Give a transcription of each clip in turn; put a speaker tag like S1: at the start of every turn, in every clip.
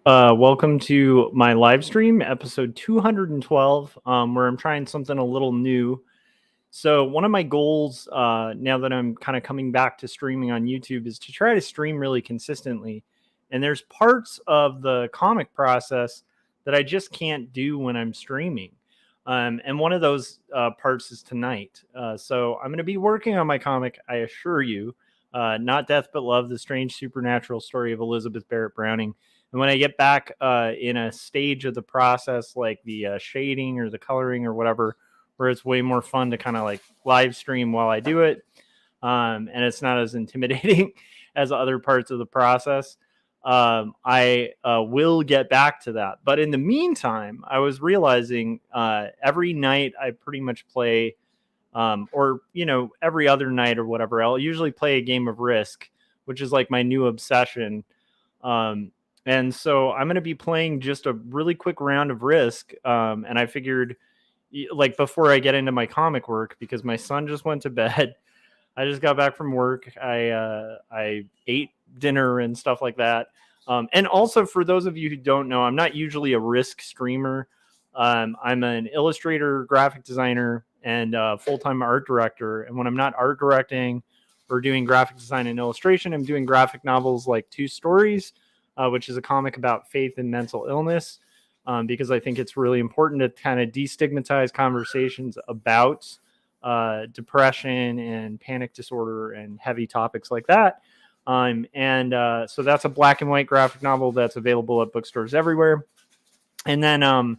S1: Welcome to my live stream, episode 212, where I'm trying something a little new. So, one of my goals now that I'm kind of coming back to streaming on YouTube is to try to stream really consistently. And there's parts of the comic process that I just can't do when I'm streaming. And one of those parts is tonight. So, I'm going to be working on my comic, I assure you. Not Death But Love, the strange supernatural story of Elizabeth Barrett Browning. And when I get back in a stage of the process, like the shading or the coloring or whatever, where it's way more fun to kind of like live stream while I do it, and it's not as intimidating as other parts of the process, I will get back to that. But in the meantime, I was realizing every night I pretty much play, or every other night or whatever, I'll usually play a game of Risk, which is like my new obsession. And so I'm going to be playing just a really quick round of Risk. And I figured, like, before I get into my comic work, because my son just went to bed. I just got back from work. I ate dinner and stuff like that. And also, for those of you who don't know, I'm not usually a Risk streamer. I'm an illustrator, graphic designer, and full-time art director. And when I'm not art directing or doing graphic design and illustration, I'm doing graphic novels like Two Stories, which is a comic about faith and mental illness, because I think it's really important to kind of destigmatize conversations about depression and panic disorder and heavy topics like that. So that's a black and white graphic novel that's available at bookstores everywhere. And then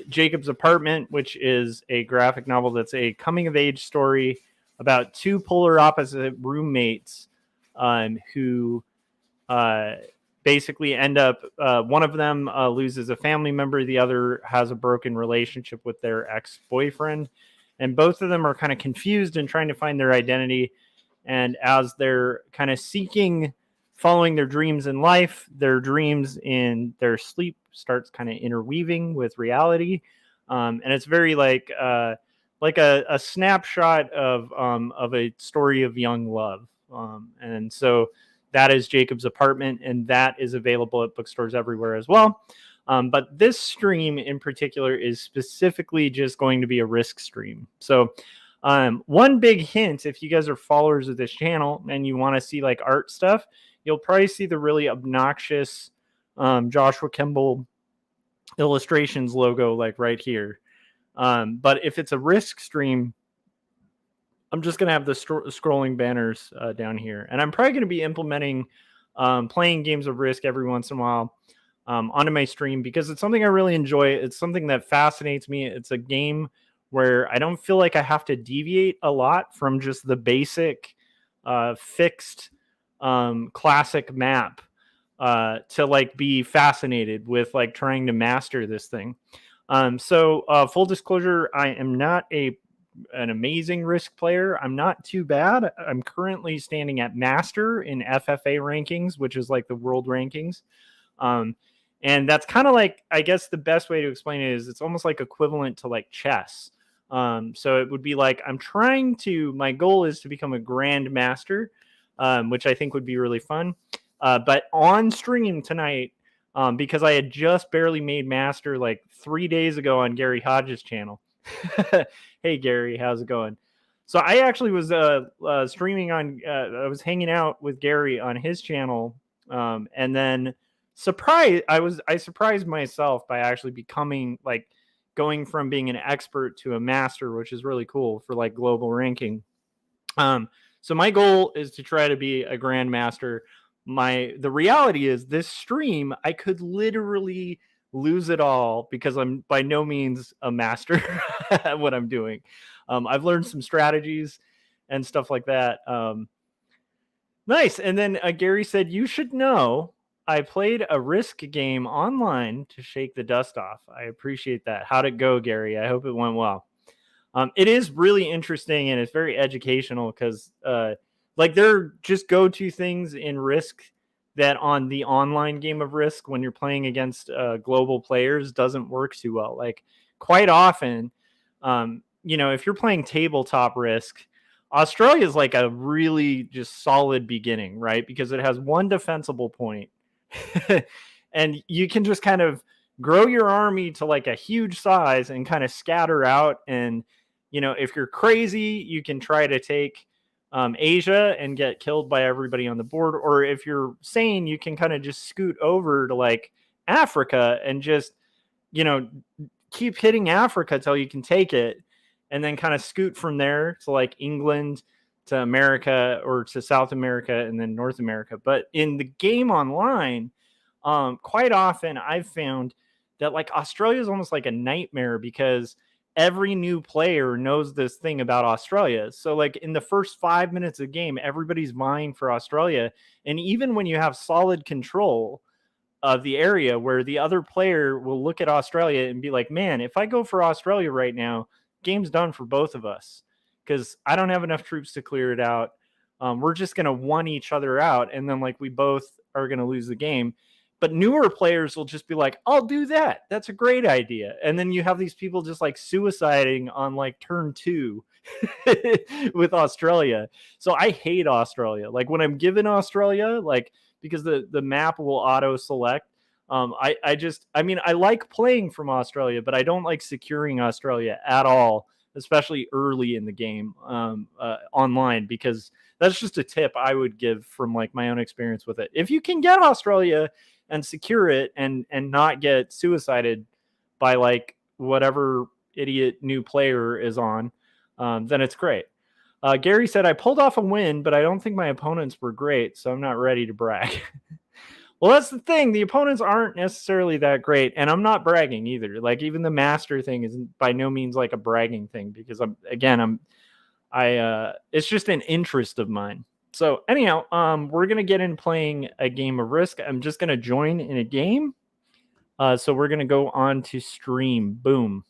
S1: Jacob's Apartment, which is a graphic novel that's a coming of age story about two polar opposite roommates who basically end up, one of them loses a family member, the other has a broken relationship with their ex-boyfriend, and both of them are kind of confused and trying to find their identity. And as they're kind of following their dreams in life, their dreams in their sleep starts kind of interweaving with reality. And it's very like a snapshot of a story of young love. And so that is Jacob's Apartment, and that is available at bookstores everywhere as well. But this stream in particular is specifically just going to be a Risk stream. So one big hint, if you guys are followers of this channel and you want to see like art stuff, you'll probably see the really obnoxious Joshua Kemble illustrations logo like right here. But if it's a Risk stream, I'm just going to have the scrolling banners down here. And I'm probably going to be implementing playing games of Risk every once in a while onto my stream, because it's something I really enjoy. It's something that fascinates me. It's a game where I don't feel like I have to deviate a lot from just the basic fixed classic map to like be fascinated with like trying to master this thing. So full disclosure, I am not an amazing Risk player. I'm not too bad. I'm currently standing at master in FFA rankings, which is like the world rankings. And that's kind of like, I guess the best way to explain it is it's almost like equivalent to like chess. So it would be like, my goal is to become a grand master, which I think would be really fun. But on stream tonight, because I had just barely made master like 3 days ago on Gary Hodges' channel. Hey Gary, how's it going? So I actually was streaming on. I was hanging out with Gary on his channel, and then I surprised myself by actually becoming like going from being an expert to a master, which is really cool for like global ranking. So my goal is to try to be a grandmaster. The reality is this stream, I could literally lose it all because I'm by no means a master at what I'm doing. I've learned some strategies and stuff like that. Nice. And then Gary said, you should know I played a Risk game online to shake the dust off. I appreciate that. How'd it go, Gary? I hope it went well. It is really interesting and it's very educational because like they're just go-to things in Risk that on the online game of Risk, when you're playing against global players, doesn't work too well. Like quite often, if you're playing tabletop Risk, Australia is like a really just solid beginning, right? Because it has one defensible point. and you can just kind of grow your army to like a huge size and kind of scatter out. And if you're crazy, you can try to take Asia and get killed by everybody on the board, or if you're sane, you can kind of just scoot over to like Africa and just keep hitting Africa till you can take it, and then kind of scoot from there to like England, to America, or to South America, and then North America. But in the game online, quite often I've found that like Australia is almost like a nightmare, because every new player knows this thing about Australia. So like in the first 5 minutes of the game, everybody's vying for Australia. And even when you have solid control of the area, where the other player will look at Australia and be like, man, if I go for Australia right now, game's done for both of us, because I don't have enough troops to clear it out. We're just going to one each other out, and then like we both are going to lose the game. But newer players will just be like, I'll do that. That's a great idea. And then you have these people just like suiciding on like turn 2 with Australia. So I hate Australia. Like when I'm given Australia, like, because the map will auto select. I like playing from Australia, but I don't like securing Australia at all, especially early in the game online, because that's just a tip I would give from like my own experience with it. If you can get Australia and secure it and not get suicided by like whatever idiot new player is on, then it's great. Gary said, I pulled off a win, but I don't think my opponents were great, so I'm not ready to brag. Well, that's the thing. The opponents aren't necessarily that great, and I'm not bragging either. Like even the master thing is by no means like a bragging thing, because it's just an interest of mine. So anyhow, we're gonna get in playing a game of Risk. I'm just gonna join in a game. So we're gonna go on to stream. Boom.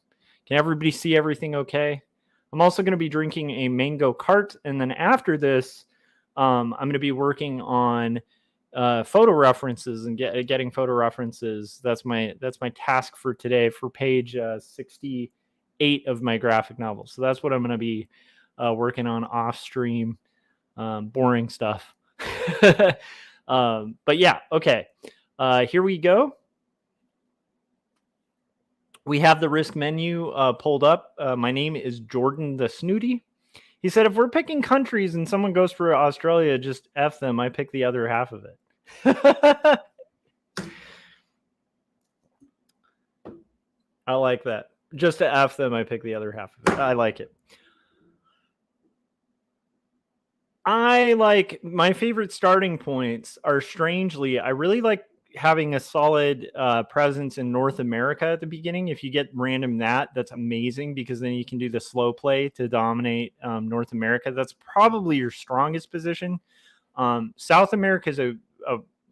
S1: Can everybody see everything okay? I'm also gonna be drinking a mango cart, and then after this, I'm gonna be working on photo references and getting photo references. That's my task for today for page 68 of my graphic novel. So that's what I'm gonna be working on off stream. Boring stuff. But yeah, okay. Here we go. We have the Risk menu pulled up. My name is Jordan the Snooty. He said, if we're picking countries and someone goes for Australia, just F them. I pick the other half of it. I like that. Just to F them, I pick the other half of it. I like it. I like my favorite starting points are, strangely, I really like having a solid presence in North America at the beginning. If you get random that's amazing, because then you can do the slow play to dominate North America. That's probably your strongest position. South America is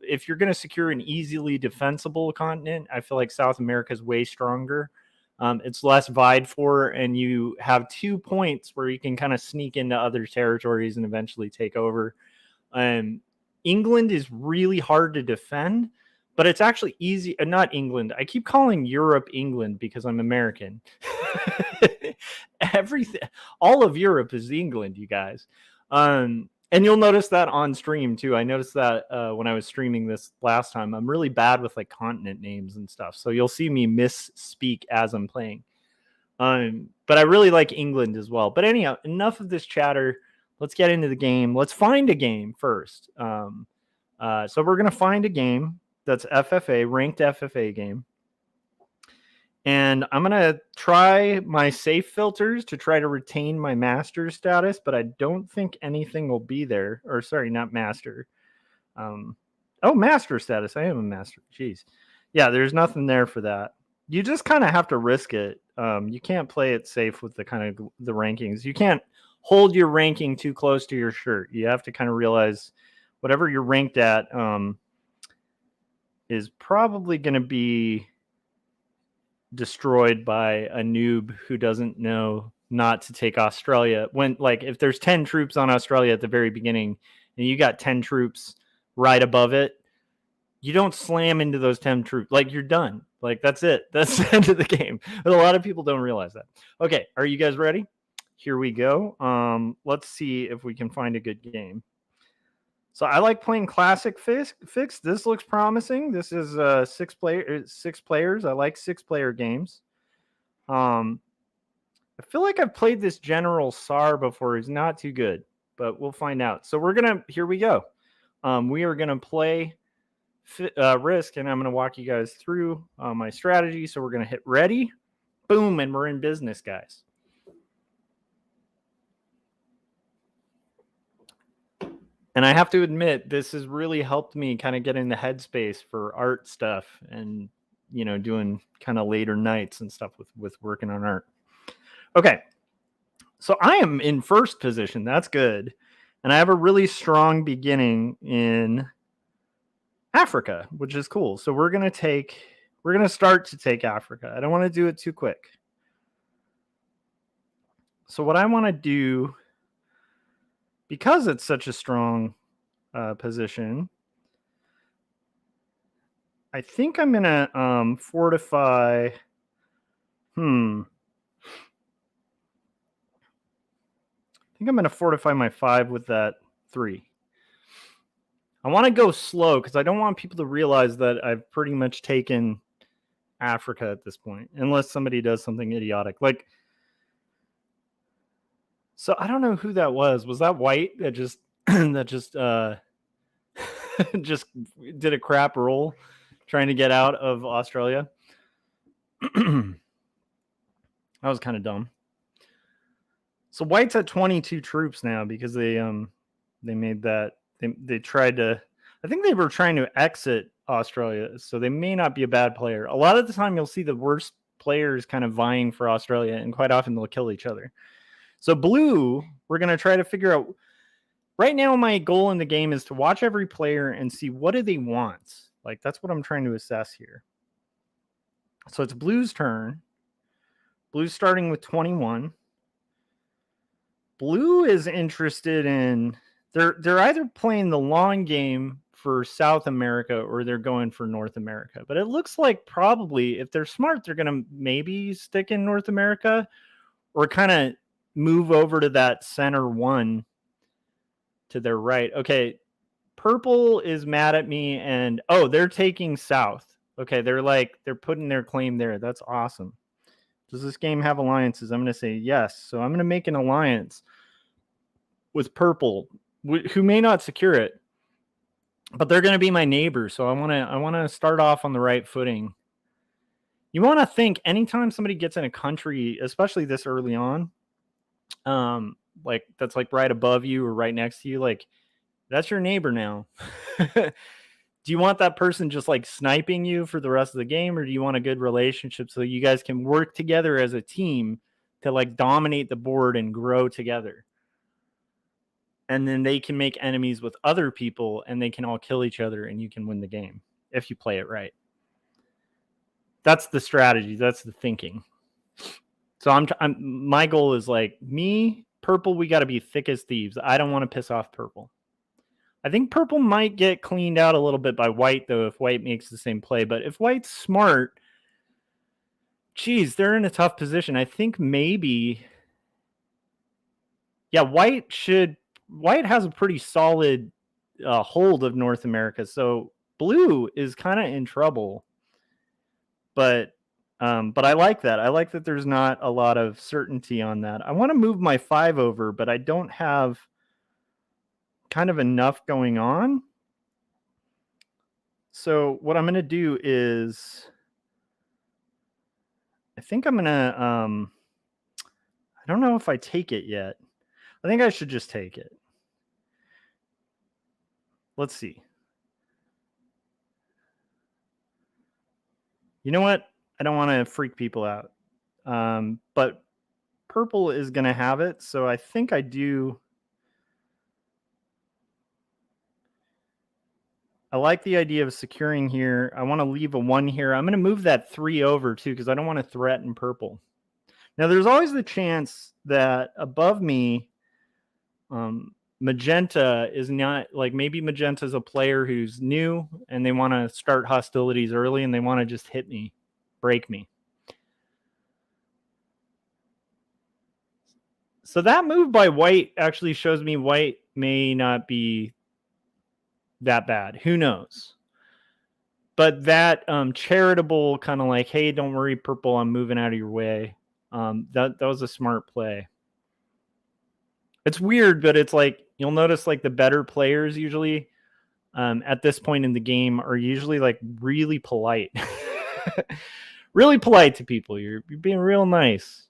S1: if you're going to secure an easily defensible continent, I feel like South America is way stronger. It's less vied for, and you have 2 points where you can kind of sneak into other territories and eventually take over. England is really hard to defend, but it's actually easy. Not England. I keep calling Europe England because I'm American. Everything, all of Europe is England, you guys. And you'll notice that on stream too. I noticed that when I was streaming this last time. I'm really bad with like continent names and stuff, so you'll see me misspeak as I'm playing. But I really like England as well. But anyhow, enough of this chatter. Let's get into the game. Let's find a game first. So we're gonna find a game that's FFA, ranked FFA game. And I'm going to try my safe filters to try to retain my master status, but I don't think anything will be there. Or sorry, not master. Master status. I am a master. Jeez. Yeah, there's nothing there for that. You just kind of have to risk it. You can't play it safe with the kind of the rankings. You can't hold your ranking too close to your shirt. You have to kind of realize whatever you're ranked at is probably going to be destroyed by a noob who doesn't know not to take Australia. When, like, if there's 10 troops on Australia at the very beginning and you got 10 troops right above it, you don't slam into those 10 troops. Like, you're done. Like, that's it. That's the end of the game. But a lot of people don't realize that. Okay, are you guys ready? Here we go. Let's see if we can find a good game. So I like playing classic fix. This looks promising. This is 6 players. I like 6-player games. I feel like I've played this General Sar before. He's not too good, but we'll find out. So here we go. We are gonna play Risk, and I'm gonna walk you guys through my strategy. So we're gonna hit ready, boom, and we're in business, guys. And I have to admit, this has really helped me kind of get in the headspace for art stuff and, doing kind of later nights and stuff with working on art. Okay. So I am in first position. That's good. And I have a really strong beginning in Africa, which is cool. So we're going to start to take Africa. I don't want to do it too quick. So what I want to do, because it's such a strong position, I think I'm going to fortify. I think I'm going to fortify my 5 with that 3. I want to go slow because I don't want people to realize that I've pretty much taken Africa at this point, unless somebody does something idiotic. So I don't know who that was. Was that White that just just did a crap roll trying to get out of Australia? That was kind of dumb. So White's at 22 troops now because they made that they tried to. I think they were trying to exit Australia, so they may not be a bad player. A lot of the time, you'll see the worst players kind of vying for Australia, and quite often they'll kill each other. So blue, we're going to try to figure out. Right now, my goal in the game is to watch every player and see what do they want. Like, that's what I'm trying to assess here. So it's blue's turn. Blue's starting with 21. Blue is interested in they're either playing the long game for South America or they're going for North America. But it looks like probably if they're smart, they're going to maybe stick in North America or kind of move over to that center one to their right. Okay, purple is mad at me and they're taking south. Okay, they're putting their claim there. That's awesome. Does this game have alliances? I'm going to say yes. So I'm going to make an alliance with purple, who may not secure it, but they're going to be my neighbor. So I want to start off on the right footing. You want to think anytime somebody gets in a country, especially this early on, like that's like right above you or right next to you, like that's your neighbor now. Do you want that person just like sniping you for the rest of the game, or do you want a good relationship so you guys can work together as a team to like dominate the board and grow together? And then they can make enemies with other people and they can all kill each other and you can win the game if you play it right. That's the strategy. That's the thinking. So my goal is like me, purple, we got to be thick as thieves. I don't want to piss off purple. I think purple might get cleaned out a little bit by white, though, if white makes the same play. But if white's smart, geez, they're in a tough position. I think maybe, yeah, white has a pretty solid hold of North America. So blue is kind of in trouble. But I like that. I like that there's not a lot of certainty on that. I want to move my 5 over, but I don't have kind of enough going on. So what I'm going to do is I think I'm going to I don't know if I take it yet. I think I should just take it. Let's see. You know what? I don't want to freak people out. But purple is going to have it, so I think I do. I like the idea of securing here. I want to leave a 1 here. I'm going to move that 3 over too because I don't want to threaten purple. Now, there's always the chance that above me, magenta is not, like maybe magenta is a player who's new and they want to start hostilities early and they want to just hit me, break me. So that move by white actually shows me white may not be that bad. Who knows? But that charitable kind of like, hey, don't worry, purple, I'm moving out of your way. That was a smart play. It's weird, but it's like you'll notice like the better players usually at this point in the game are usually like really polite. Really polite to people. You're being real nice.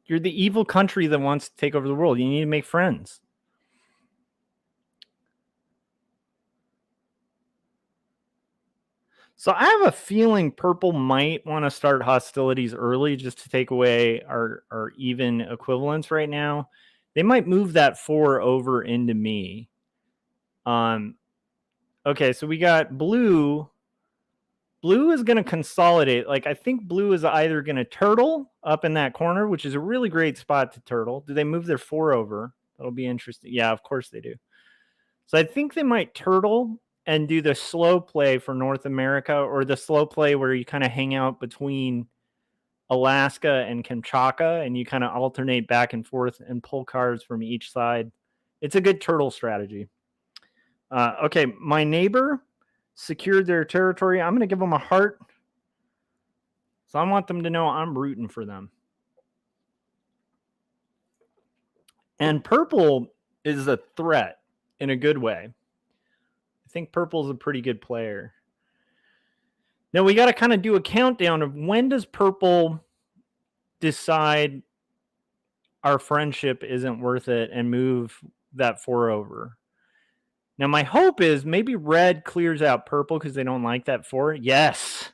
S1: You're the evil country that wants to take over the world. You need to make friends. So I have a feeling purple might want to start hostilities early just to take away our even equivalents right now. They might move that 4 over into me. Okay, so we got blue. Blue is going to consolidate. Like, I think blue is either going to turtle up in that corner, which is a really great spot to turtle. Do they move their 4 over? That'll be interesting. Yeah, of course they do. So I think they might turtle and do the slow play for North America, or the slow play where you kind of hang out between Alaska and Kamchatka and you kind of alternate back and forth and pull cards from each side. It's a good turtle strategy. Okay, my neighbor secured their territory. I'm going to give them a heart. So I want them to know I'm rooting for them. And purple is a threat in a good way. I think purple is a pretty good player. Now we got to kind of do a countdown of when does purple decide our friendship isn't worth it and move that 4 over. Now my hope is maybe red clears out purple because they don't like that 4. Yes.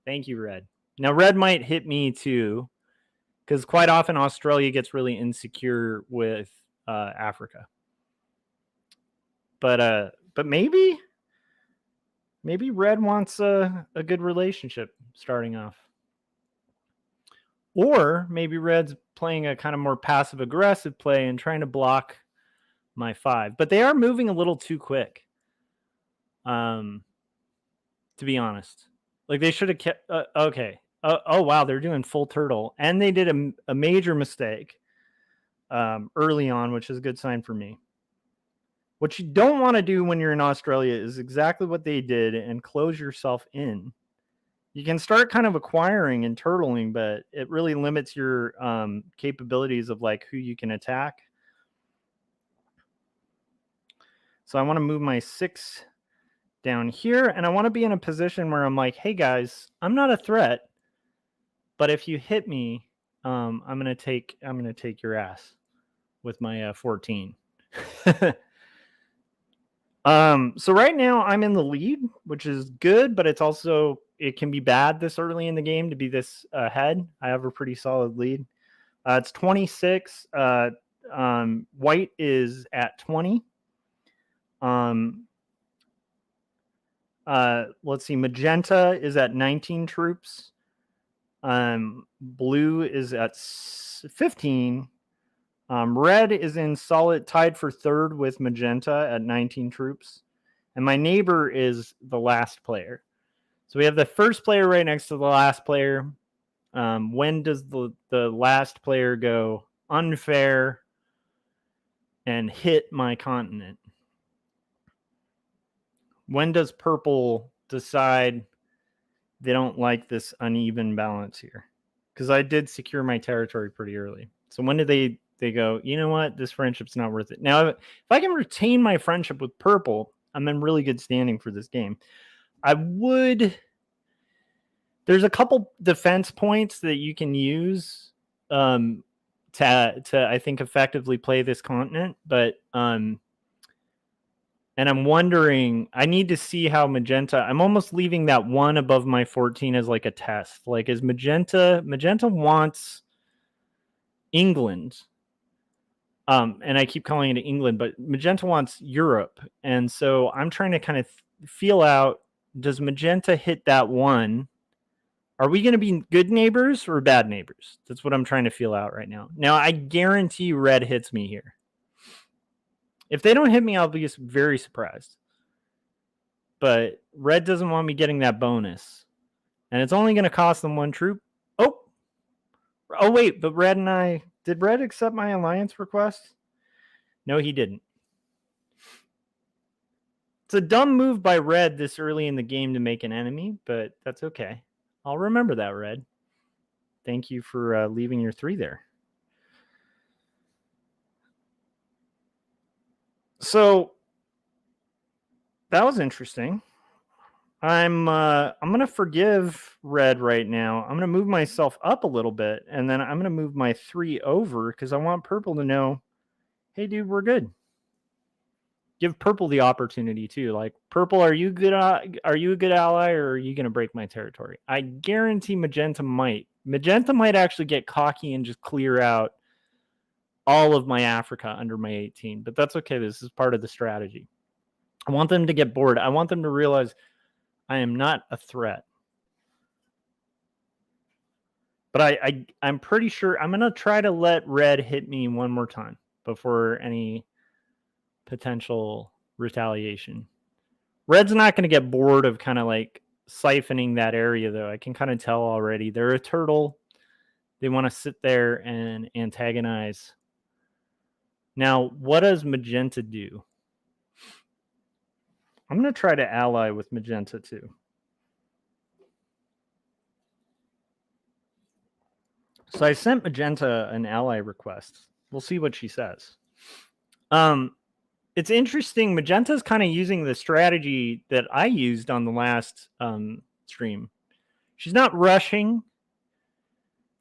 S1: Thank you, red. Now red might hit me too, because quite often Australia gets really insecure with Africa. But maybe red wants a good relationship starting off. Or maybe red's playing a kind of more passive aggressive play and trying to block my 5. But they are moving a little too quick. To be honest. Like they should have kept okay. Oh wow, they're doing full turtle. And they did a major mistake early on, which is a good sign for me. What you don't want to do when you're in Australia is exactly what they did and close yourself in. You can start kind of acquiring and turtling, but it really limits your capabilities of like who you can attack. So I want to move my 6 down here, and I want to be in a position where I'm like, hey guys, I'm not a threat, but if you hit me, I'm gonna take your ass with my 14. So right now I'm in the lead, which is good, but it can be bad this early in the game to be this ahead. I have a pretty solid lead. It's 26. White is at 20. Let's see. Magenta is at 19 troops. Blue is at 15. Red is in solid tied for 3rd with magenta at 19 troops. And my neighbor is the last player. So we have the first player right next to the last player. When does the last player go unfair and hit my continent? When does purple decide they don't like this uneven balance here? Because I did secure my territory pretty early. So when did they go, you know what, this friendship's not worth it? Now, if I can retain my friendship with purple, I'm in really good standing for this game. There's a couple defense points that you can use to I think effectively play this continent, but and I'm wondering, I need to see how magenta, I'm almost leaving that 1 above my 14 as like a test. Like, is magenta wants England. And I keep calling it England, but magenta wants Europe. And so I'm trying to kind of feel out, does magenta hit that 1? Are we going to be good neighbors or bad neighbors? That's what I'm trying to feel out right now. Now, I guarantee red hits me here. If they don't hit me, I'll be very surprised. But red doesn't want me getting that bonus. And it's only going to cost them 1 troop. Oh, wait, but red and I... Did red accept my alliance request? No, he didn't. It's a dumb move by red this early in the game to make an enemy, but that's okay. I'll remember that, red. Thank you for leaving your 3 there. So that was interesting. I'm gonna forgive red right now. I'm gonna move myself up a little bit, and then I'm gonna move my 3 over because I want purple to know, hey, dude, we're good. Give purple the opportunity too. Like, purple, are you good? Are you a good ally, or are you gonna break my territory? I guarantee magenta might. Magenta might actually get cocky and just clear out all of my Africa under my 18, but that's okay. This is part of the strategy. I want them to get bored. I want them to realize I am not a threat. But I'm pretty sure I'm going to try to let red hit me one more time before any potential retaliation. Red's not going to get bored of kind of like siphoning that area, though. I can kind of tell already. They're a turtle. They want to sit there and antagonize. Now, what does magenta do? I'm going to try to ally with magenta too. So I sent magenta an ally request. We'll see what she says. It's interesting. Magenta's kind of using the strategy that I used on the last stream. She's not rushing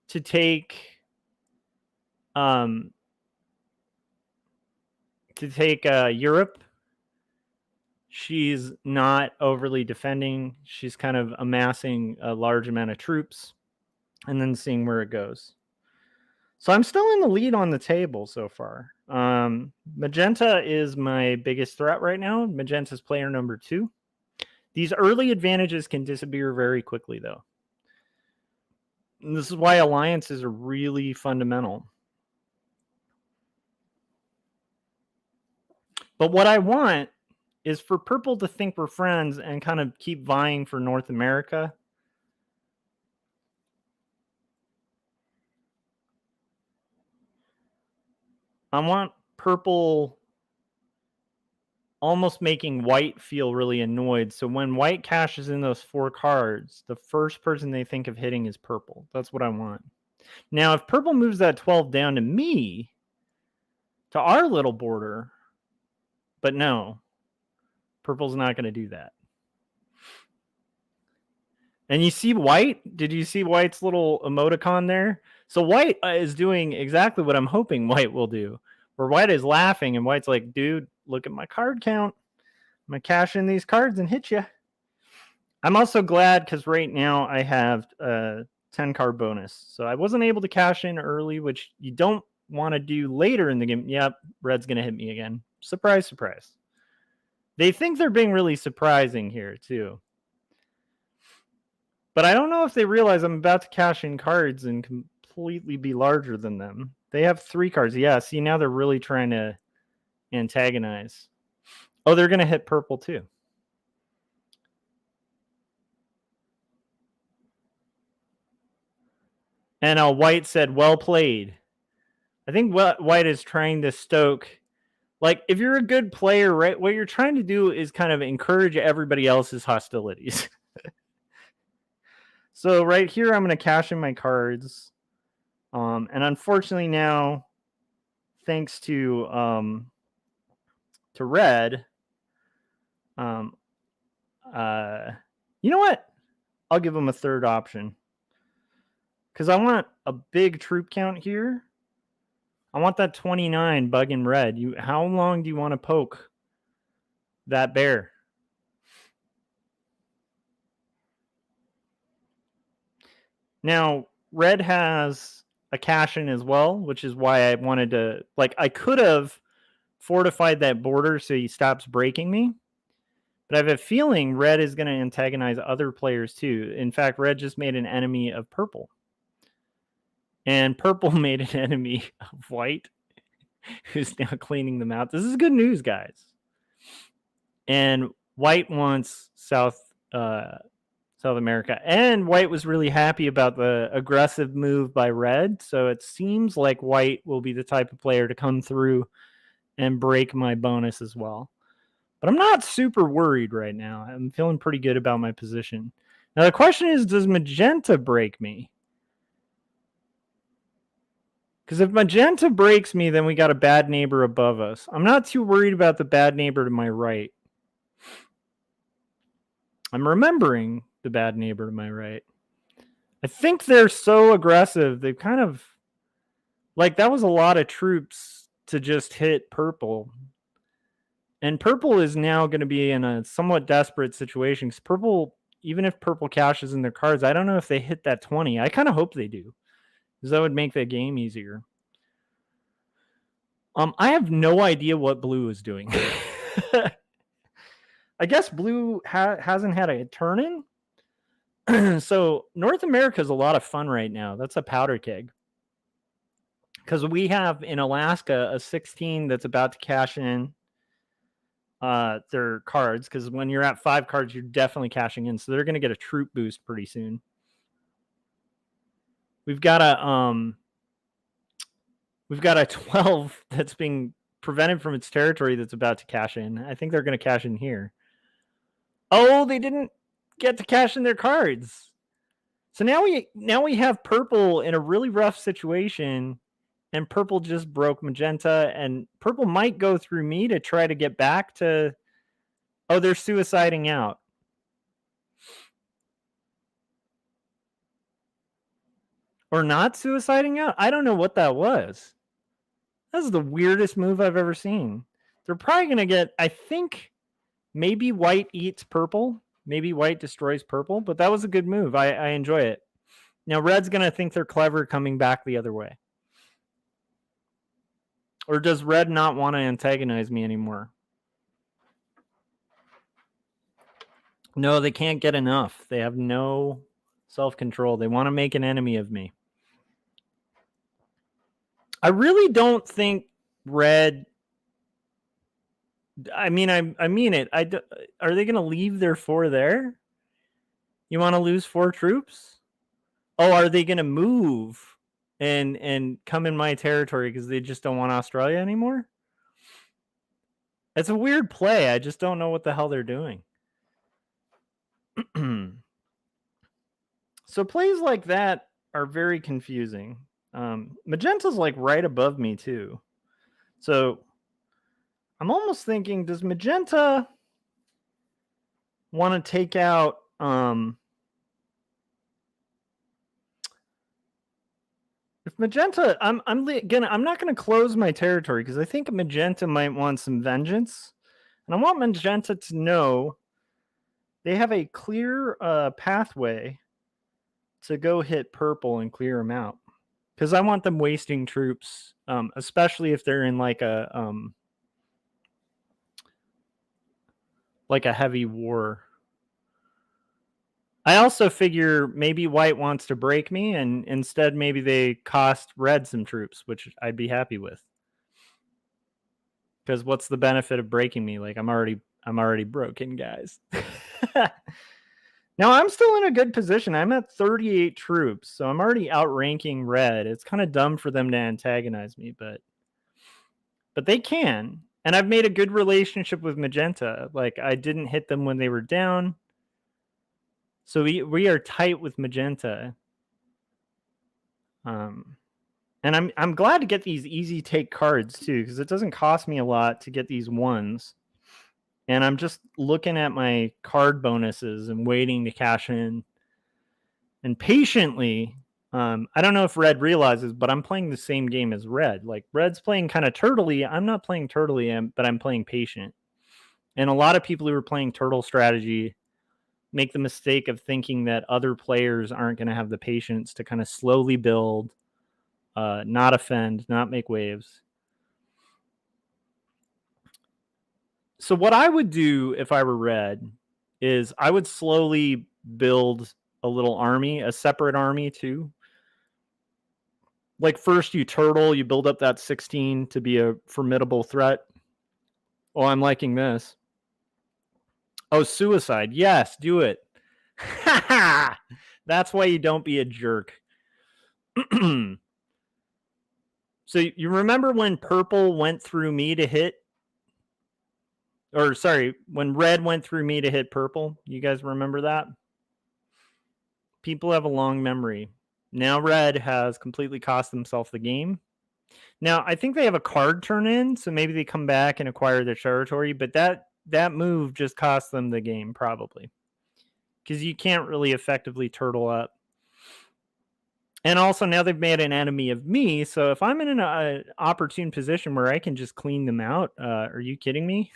S1: to take Europe. She's not overly defending. She's kind of amassing a large amount of troops and then seeing where it goes. So I'm still in the lead on the table so far. Magenta is my biggest threat right now. Magenta's player number 2. These early advantages can disappear very quickly, though. And this is why alliances are really fundamental. But what I want is for purple to think we're friends and kind of keep vying for North America. I want purple almost making white feel really annoyed. So when white cashes in those 4 cards, the first person they think of hitting is purple. That's what I want. Now, if purple moves that 12 down to me, to our little border, but no, purple's not going to do that. And you see white? Did you see white's little emoticon there? So white is doing exactly what I'm hoping white will do. Where white is laughing and white's like, dude, look at my card count. I'm going to cash in these cards and hit you. I'm also glad because right now I have a 10 card bonus. So I wasn't able to cash in early, which you don't want to do later in the game. Yep, red's going to hit me again. Surprise, surprise. They think they're being really surprising here too. But I don't know if they realize I'm about to cash in cards and completely be larger than them. They have 3 cards. Yeah, see, now they're really trying to antagonize. Oh, they're going to hit purple too. And white said, well played. I think what white is trying to stoke, like, if you're a good player, right, what you're trying to do is kind of encourage everybody else's hostilities. So right here, I'm going to cash in my cards. And unfortunately now, thanks to red, you know what? I'll give them a third option. Because I want a big troop count here. I want that 29 bug in red. How long do you want to poke that bear? Now, red has a cash in as well, which is why I wanted to, like, I could have fortified that border so he stops breaking me. But I have a feeling red is going to antagonize other players too. In fact, red just made an enemy of purple. And purple made an enemy of white, who's now cleaning them out. This is good news, guys. And white wants South America. And white was really happy about the aggressive move by red. So it seems like white will be the type of player to come through and break my bonus as well. But I'm not super worried right now. I'm feeling pretty good about my position. Now the question is, does magenta break me? Because if magenta breaks me, then we got a bad neighbor above us. I'm not too worried about the bad neighbor to my right. I'm remembering the bad neighbor to my right. I think they're so aggressive. They've kind of, like, that was a lot of troops to just hit purple. And purple is now going to be in a somewhat desperate situation. Because purple, even if purple cashes in their cards, I don't know if they hit that 20. I kind of hope they do, because that would make the game easier. I have no idea what blue is doing. I guess blue hasn't had a turn in. So North America is a lot of fun right now. That's a powder keg. Because we have in Alaska a 16 that's about to cash in their cards. Because when you're at 5 cards, you're definitely cashing in. So they're going to get a troop boost pretty soon. We've got a 12 that's being prevented from its territory that's about to cash in. I think they're going to cash in here. Oh, they didn't get to cash in their cards. So now we have purple in a really rough situation, and purple just broke magenta, and purple might go through me to try to get back to... Oh, they're suiciding out. Or not suiciding out? I don't know what that was. That's the weirdest move I've ever seen. They're probably going to get... I think maybe white eats purple. Maybe white destroys purple, but that was a good move. I enjoy it. Now red's going to think they're clever coming back the other way. Or does red not want to antagonize me anymore? No, they can't get enough. They have no self-control. They want to make an enemy of me. I really don't think red... I mean it. Are they going to leave their 4 there? You want to lose 4 troops? Oh, are they going to move and come in my territory because they just don't want Australia anymore? It's a weird play. I just don't know what the hell they're doing. So plays like that are very confusing. Magenta's like right above me too. So I'm almost thinking, does magenta want to take out... If magenta, I'm not gonna close my territory because I think magenta might want some vengeance, and I want magenta to know they have a clear pathway to go hit purple and clear them out, because I want them wasting troops, especially if they're in like a heavy war. I also figure maybe white wants to break me, and instead maybe they cost red some troops, which I'd be happy with. Because what's the benefit of breaking me? Like, I'm already broken, guys. Now I'm still in a good position. I'm at 38 troops, so I'm already outranking red. It's kind of dumb for them to antagonize me, but they can. And I've made a good relationship with magenta. Like, I didn't hit them when they were down. So we are tight with magenta. And I'm glad to get these easy take cards too, because it doesn't cost me a lot to get these ones. And I'm just looking at my card bonuses and waiting to cash in. And patiently, I don't know if red realizes, but I'm playing the same game as red. Like, red's playing kind of turtley. I'm not playing turtley, but I'm playing patient. And a lot of people who are playing turtle strategy make the mistake of thinking that other players aren't going to have the patience to kind of slowly build, not offend, not make waves. So what I would do if I were red is I would slowly build a little army, a separate army too. Like, first you turtle, you build up that 16 to be a formidable threat. Oh, I'm liking this. Oh, suicide. Yes, do it. That's why you don't be a jerk. So you remember when purple went through me to hit, or sorry, when red went through me to hit purple? You guys remember that? People have a long memory. Now red has completely cost themselves the game. Now I think they have a card turn in, so maybe they come back and acquire their territory, but that move just cost them the game probably, because you can't really effectively turtle up. And also now they've made an enemy of me, so if I'm in an opportune position where I can just clean them out, are you kidding me?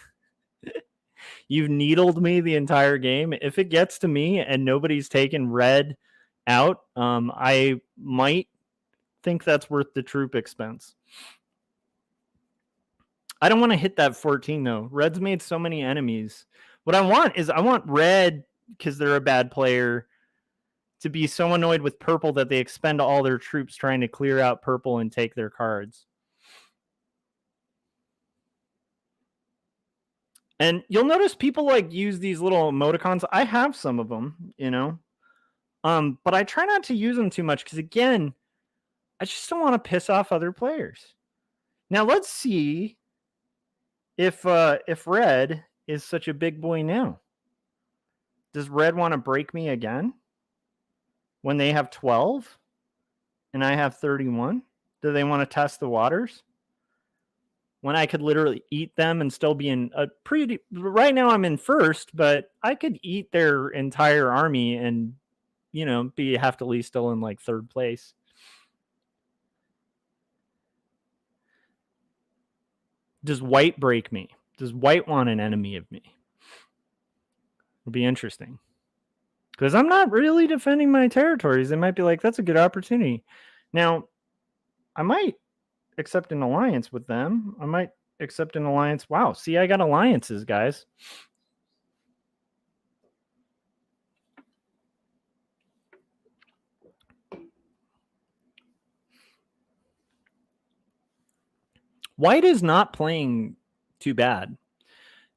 S1: You've needled me the entire game. If it gets to me and nobody's taken red out, I might think that's worth the troop expense. I don't want to hit that 14 though. Red's made so many enemies. What I want red, because they're a bad player, to be so annoyed with purple that they expend all their troops trying to clear out purple and take their cards. And you'll notice people like use these little emoticons. I have some of them, you know. But I try not to use them too much because, again, I just don't want to piss off other players. Now let's see if red is such a big boy now. Does red want to break me again when they have 12 and I have 31? Do they want to test the waters when I could literally eat them and still be in a pretty... Right now I'm in first, but I could eat their entire be heftily still in like third place. Does white break me? Does white want an enemy of me? It'll be interesting. Because I'm not really defending my territories. They might be like, that's a good opportunity. Now, I might accept an alliance with them. I might accept an alliance. Wow, see, I got alliances, guys. White is not playing too bad.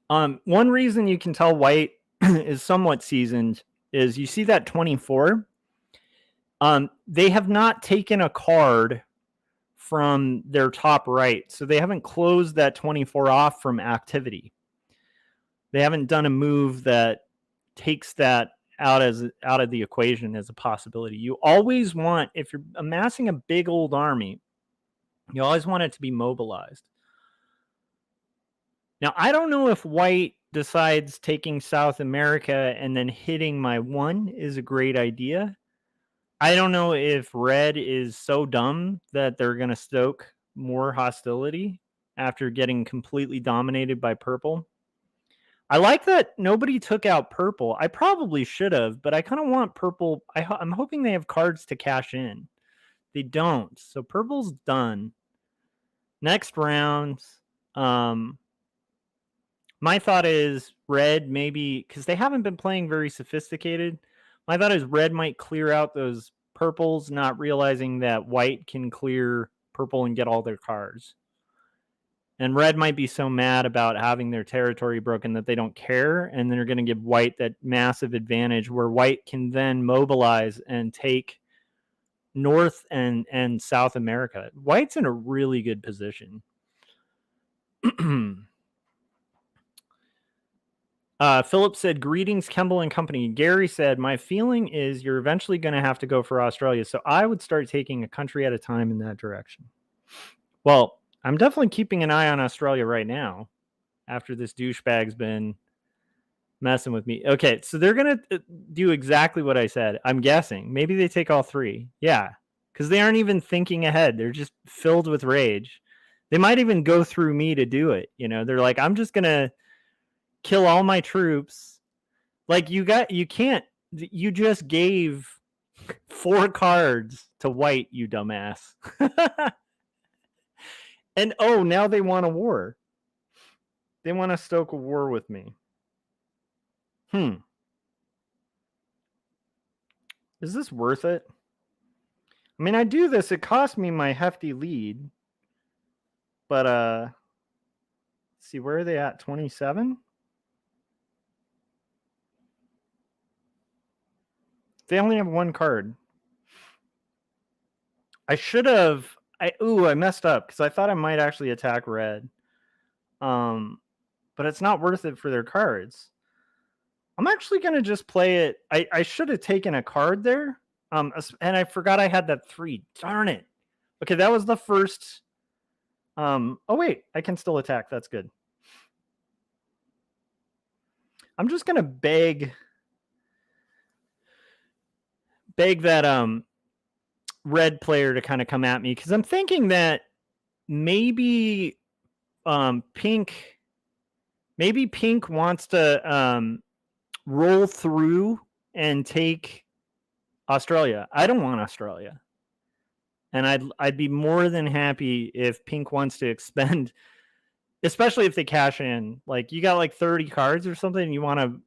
S1: One reason you can tell white is somewhat seasoned is you see that 24. They have not taken a card from their top right, so they haven't closed that 24 off from activity. They haven't done a move that takes that out of the equation as a possibility. You always want, if you're amassing a big old army, you always want it to be mobilized. Now, I don't know if white decides taking South America and then hitting my 1 is a great idea. I don't know if red is so dumb that they're going to stoke more hostility after getting completely dominated by purple. I like that nobody took out purple. I probably should have, but I kind of want purple. I'm hoping they have cards to cash in. They don't. So purple's done. Next round. My thought is red maybe, because they haven't been playing very sophisticated. My thought is red might clear out those purples, not realizing that white can clear purple and get all their cards. And red might be so mad about having their territory broken that they don't care, and they're going to give white that massive advantage where white can then mobilize and take North and South America. White's in a really good position. Philip said, greetings, Kemble and company. Gary said, my feeling is you're eventually going to have to go for Australia, so I would start taking a country at a time in that direction. Well, I'm definitely keeping an eye on Australia right now after this douchebag's been messing with me. Okay, so they're going to do exactly what I said. I'm guessing. Maybe they take all 3. Yeah, because they aren't even thinking ahead. They're just filled with rage. They might even go through me to do it. They're like, I'm just going to kill all my troops. Like, you just gave 4 cards to white, you dumbass. And now they want a war. They want to stoke a war with me. Is this worth it? I mean, I do this, it cost me my hefty lead. But let's see, where are they at? 27? They only have 1 card. I should have I messed up because I thought I might actually attack red. But it's not worth it for their cards. I'm actually going to just play it. I should have taken a card there. And I forgot I had that 3. Darn it. Okay, that was the first. Oh, wait. I can still attack. That's good. I'm just going to beg that red player to kind of come at me because I'm thinking that maybe pink wants to roll through and take Australia. I don't want Australia. And I'd be more than happy if pink wants to expend, especially if they cash in. Like you got like 30 cards or something and you want to,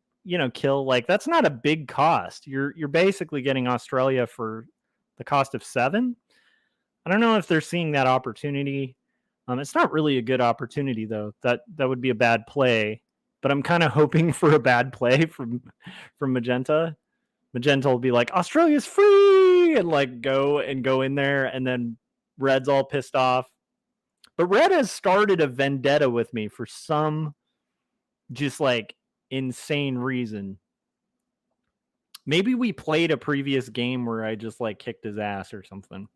S1: kill, like that's not a big cost. You're basically getting Australia for the cost of 7. I don't know if they're seeing that opportunity. It's not really a good opportunity though. That would be a bad play. But I'm kind of hoping for a bad play from Magenta. Magenta will be like, Australia's free, and like go in there, and then red's all pissed off. But red has started a vendetta with me for some just like insane reason. Maybe we played a previous game where I just like kicked his ass or something.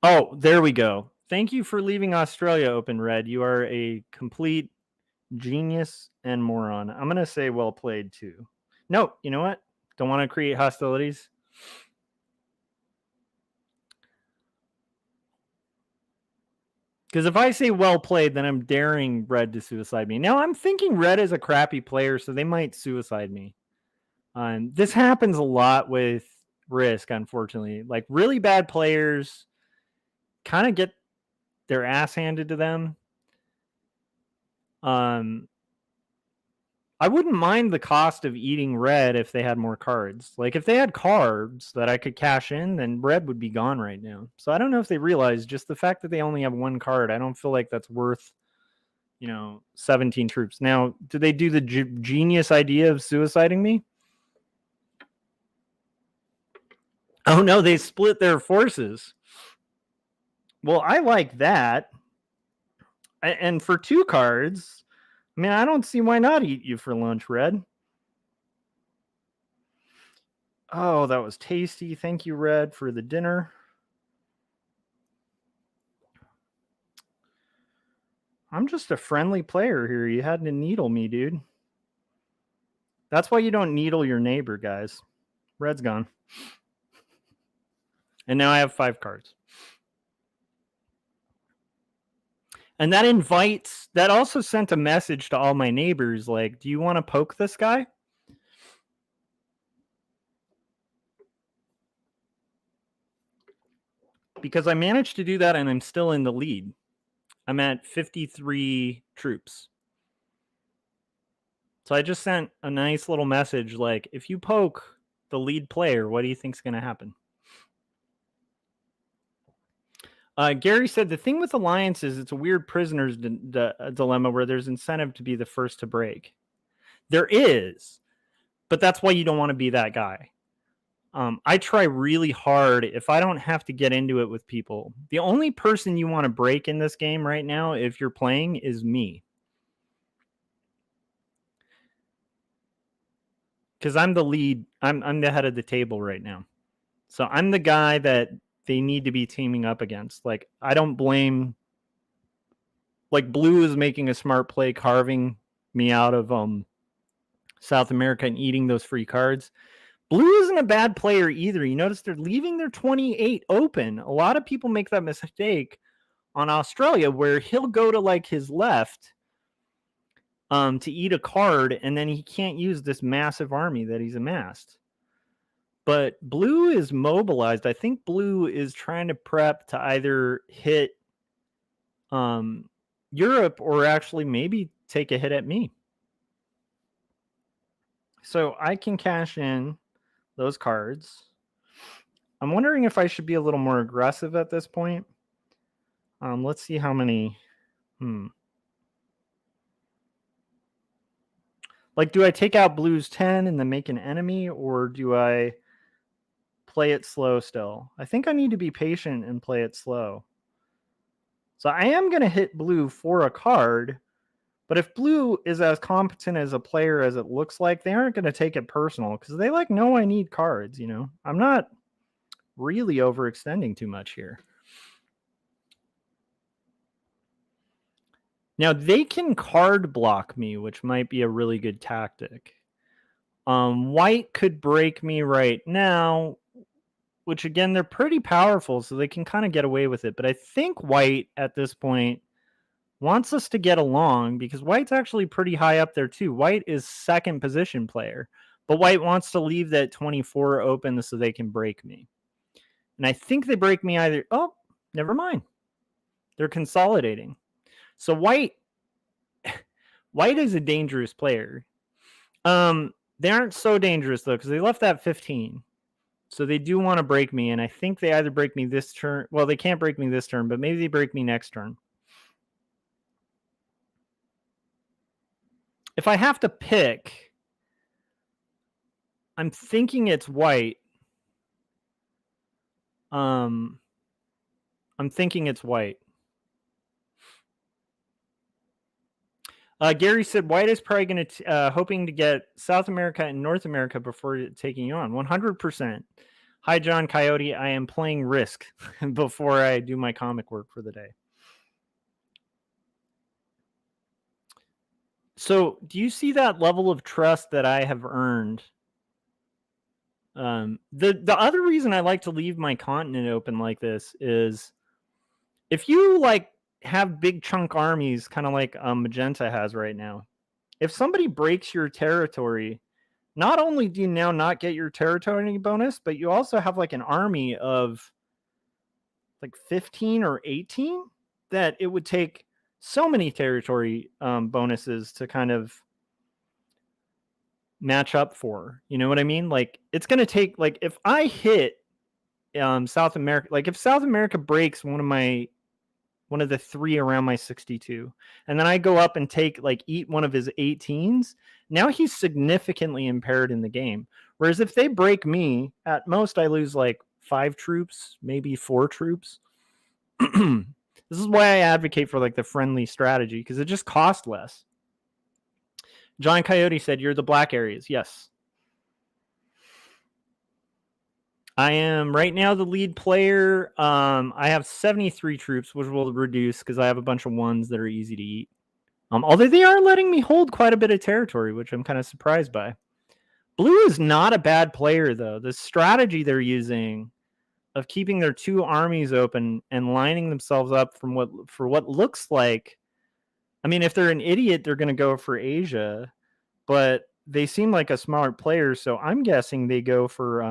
S1: Oh, there we go. Thank you for leaving Australia open, red. You are a complete genius and moron. I'm going to say well played too. No, you know what? Don't want to create hostilities. Because if I say well played, then I'm daring red to suicide me. Now, I'm thinking red is a crappy player, so they might suicide me. This happens a lot with Risk, unfortunately. Like, really bad players kind of get their ass handed to them. I wouldn't mind the cost of eating red if they had more cards. Like, if they had cards that I could cash in, then red would be gone right now. So I don't know if they realize just the fact that they only have 1 card. I don't feel like that's worth, 17 troops. Now, do they do the genius idea of suiciding me? Oh, no, they split their forces. Well, I like that. And for 2 cards, I mean, I don't see why not eat you for lunch, red. Oh, that was tasty. Thank you, red, for the dinner. I'm just a friendly player here. You had to needle me, dude. That's why you don't needle your neighbor, guys. Red's gone. And now I have 5 cards. And that also sent a message to all my neighbors, like, do you want to poke this guy? Because I managed to do that and I'm still in the lead. I'm at 53 troops. So I just sent a nice little message like, if you poke the lead player, what do you think's going to happen? Gary said the thing with Alliance is it's a weird prisoner's dilemma where there's incentive to be the first to break. There is, but that's why you don't want to be that guy. I try really hard if I don't have to get into it with people. The only person you want to break in this game right now, if you're playing, is me. Because I'm the lead. I'm the head of the table right now. So I'm the guy that they need to be teaming up against. Like, I don't blame. Like, blue is making a smart play, carving me out of South America and eating those free cards. Blue isn't a bad player either. You notice they're leaving their 28 open. A lot of people make that mistake on Australia where he'll go to like his left to eat a card and then he can't use this massive army that he's amassed. But blue is mobilized. I think blue is trying to prep to either hit Europe or actually maybe take a hit at me. So I can cash in those cards. I'm wondering if I should be a little more aggressive at this point. Let's see how many. Like, do I take out blue's 10 and then make an enemy, or do I play it slow still. I think I need to be patient and play it slow. So I am going to hit blue for a card, but if blue is as competent as a player as it looks like, they aren't going to take it personal because they like know I need cards, you know. I'm not really overextending too much here. Now they can card block me, which might be a really good tactic. White could break me right now, which again, they're pretty powerful, so they can kind of get away with it. But I think white at this point wants us to get along because white's actually pretty high up there too. White is second position player, but white wants to leave that 24 open so they can break me. And I think they break me either. Oh, never mind. They're consolidating. So white is a dangerous player. They aren't so dangerous though, because they left that 15. So they do want to break me, and I think they either break me this turn. Well, they can't break me this turn, but maybe they break me next turn. If I have to pick, I'm thinking it's white. I'm thinking it's white. Gary said white is probably going to hoping to get South America and North America before taking you on. 100%. Hi, John Coyote. I am playing Risk before I do my comic work for the day. So do you see that level of trust that I have earned? The other reason I like to leave my continent open like this is if you like have big chunk armies, kind of like Magenta has right now, if somebody breaks your territory, not only do you now not get your territory bonus, but you also have like an army of like 15 or 18 that it would take so many territory bonuses to kind of match up for. You know what I mean? Like it's going to take, like if I hit South America, like if South America breaks one of the 3 around my 62, and then I go up and eat one of his 18s, now he's significantly impaired in the game. Whereas if they break me, at most I lose like 5 troops, maybe 4 troops. This is why I advocate for like the friendly strategy, because it just costs less. John Coyote said, you're the black areas. Yes. I am right now the lead player. I have 73 troops, which will reduce because I have a bunch of ones that are easy to eat. Although they are letting me hold quite a bit of territory, which I'm kind of surprised by. Blue is not a bad player, though. The strategy they're using of keeping their 2 armies open and lining themselves up for what looks like, I mean, if they're an idiot, they're going to go for Asia, but they seem like a smart player, so I'm guessing they go for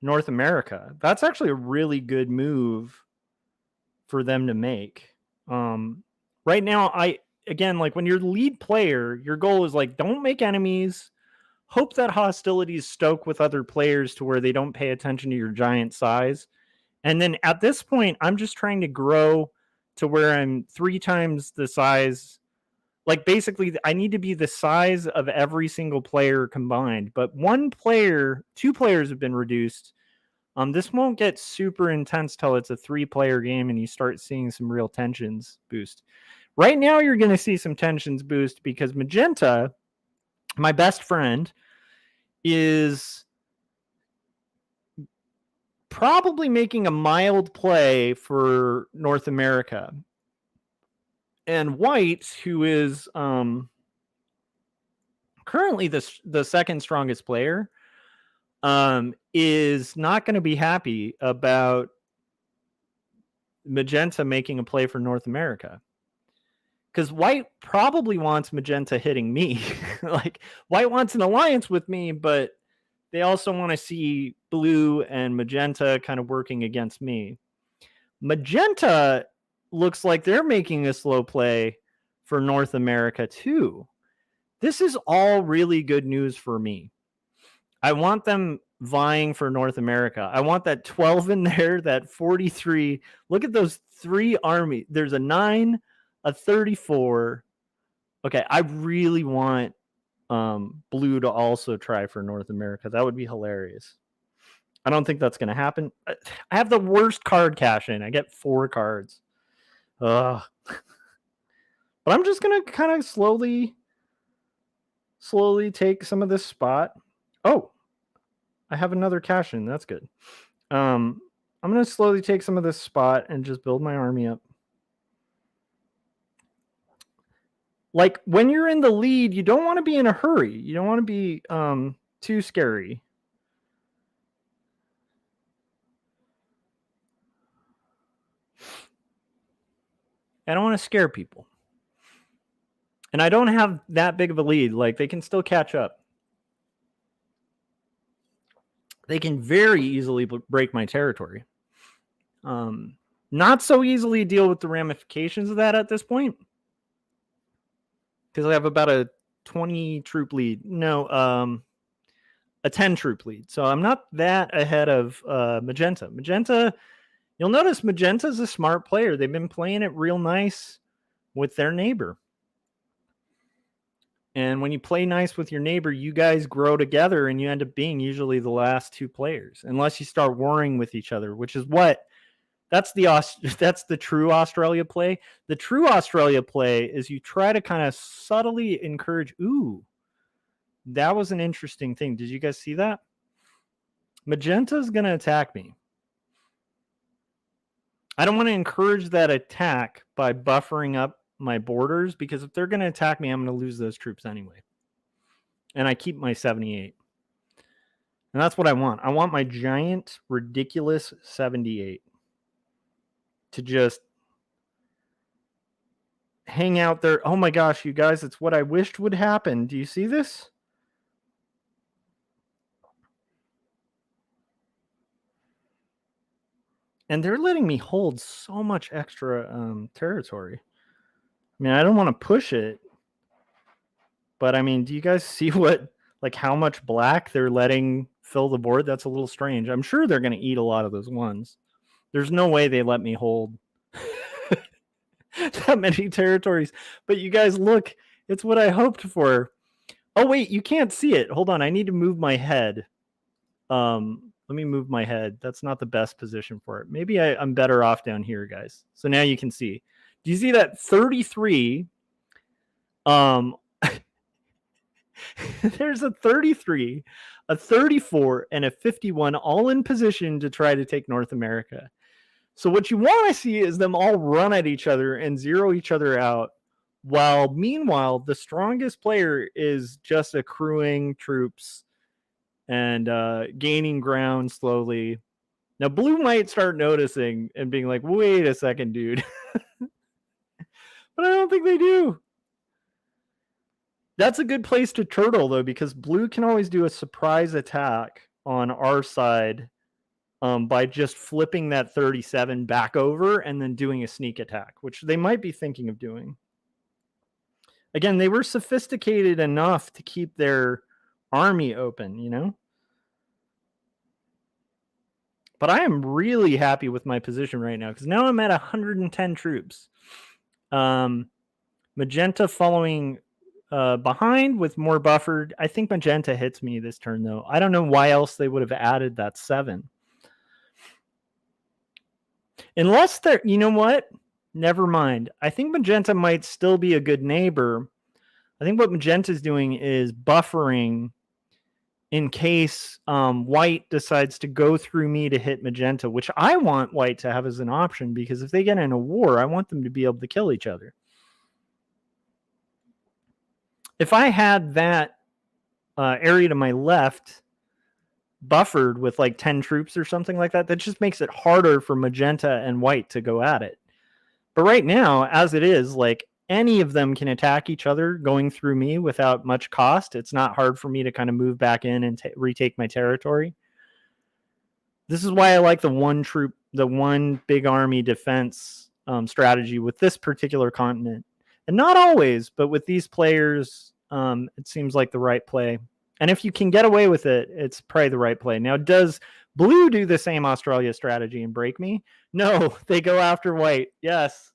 S1: North America. That's actually a really good move for them to make. Right now, again, like when you're the lead player, your goal is like, don't make enemies. Hope that hostilities stoke with other players to where they don't pay attention to your giant size. And then at this point, I'm just trying to grow to where I'm 3 times the size. Like basically, I need to be the size of every single player combined. But 2 players have been reduced. This won't get super intense till it's a 3-player game and you start seeing some real tensions boost. Right now, you're going to see some tensions boost because Magenta, my best friend, is probably making a mild play for North America. And White, who is currently the second strongest player, is not going to be happy about Magenta making a play for North America. Because White probably wants Magenta hitting me. Like, White wants an alliance with me, but they also want to see Blue and Magenta kind of working against me. Magenta looks like they're making a slow play for North America too. This is all really good news for me. I want them vying for North America. I want that 12 in there, that 43. Look at those 3 armies. There's a 9, a 34. Okay, I really want blue to also try for North America. That would be hilarious. I don't think that's going to happen. I have the worst card cash in. I get 4 cards. Ugh. But I'm just going to kind of slowly take some of this spot. Oh, I have another cash in. That's good. I'm going to slowly take some of this spot and just build my army up. Like, when you're in the lead, you don't want to be in a hurry. You don't want to be too scary. I don't want to scare people. And I don't have that big of a lead. Like, they can still catch up. They can very easily break my territory. Not so easily deal with the ramifications of that at this point, because I have about a 20 troop lead. No, a 10 troop lead. So I'm not that ahead of Magenta. Magenta, you'll notice Magenta's a smart player. They've been playing it real nice with their neighbor. And when you play nice with your neighbor, you guys grow together and you end up being usually the last 2 players, unless you start warring with each other, which is that's the true Australia play. The true Australia play is you try to kind of subtly encourage. Ooh, that was an interesting thing. Did you guys see that? Magenta's going to attack me. I don't want to encourage that attack by buffering up my borders, because if they're going to attack me, I'm going to lose those troops anyway. And I keep my 78. And that's what I want. I want my giant, ridiculous 78 to just hang out there. Oh my gosh, you guys, it's what I wished would happen. Do you see this? And they're letting me hold so much extra territory. I mean, I don't want to push it, but I mean, do you guys see how much black they're letting fill the board? That's a little strange. I'm sure they're going to eat a lot of those ones. There's no way they let me hold that many territories. But you guys, look, it's what I hoped for. Oh, wait, you can't see it. Hold on. I need to move my head. Let me move my head. That's not the best position for it. Maybe I'm better off down here, guys. So now you can see. Do you see that 33? There's a 33, a 34, and a 51 all in position to try to take North America. So what you want to see is them all run at each other and zero each other out, while meanwhile the strongest player is just accruing troops and gaining ground slowly. Now blue might start noticing and being like, wait a second, dude. But I don't think they do. That's a good place to turtle, though, because blue can always do a surprise attack on our side by just flipping that 37 back over and then doing a sneak attack, which they might be thinking of doing. Again, they were sophisticated enough to keep their army open, you know? But I am really happy with my position right now, because now I'm at 110 troops. Magenta following behind with more buffered. I think Magenta hits me this turn, though. I don't know why else they would have added that 7. Unless they're, you know what? Never mind. I think Magenta might still be a good neighbor. I think what Magenta's doing is buffering in case White decides to go through me to hit Magenta, which I want White to have as an option, because if they get in a war, I want them to be able to kill each other. If I had that area to my left buffered with like 10 troops or something like that, that just makes it harder for Magenta and White to go at it. But right now, as it is, like, any of them can attack each other going through me without much cost. It's not hard for me to kind of move back in and retake my territory. This is why I like the one big army defense strategy with this particular continent. And not always, but with these players, it seems like the right play. And if you can get away with it, it's probably the right play. Now, does blue do the same Australia strategy and break me? No, they go after White. Yes.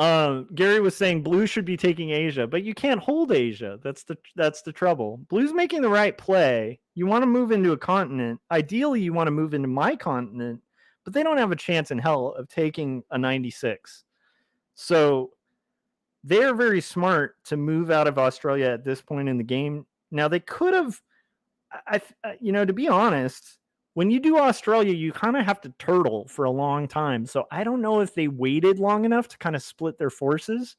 S1: Gary was saying blue should be taking Asia, but you can't hold Asia. That's the trouble. Blue's making the right play. You want to move into a continent. Ideally, you want to move into my continent, but they don't have a chance in hell of taking a 96. So they're very smart to move out of Australia at this point in the game. Now they could have, to be honest, when you do Australia, you kind of have to turtle for a long time. So I don't know if they waited long enough to kind of split their forces.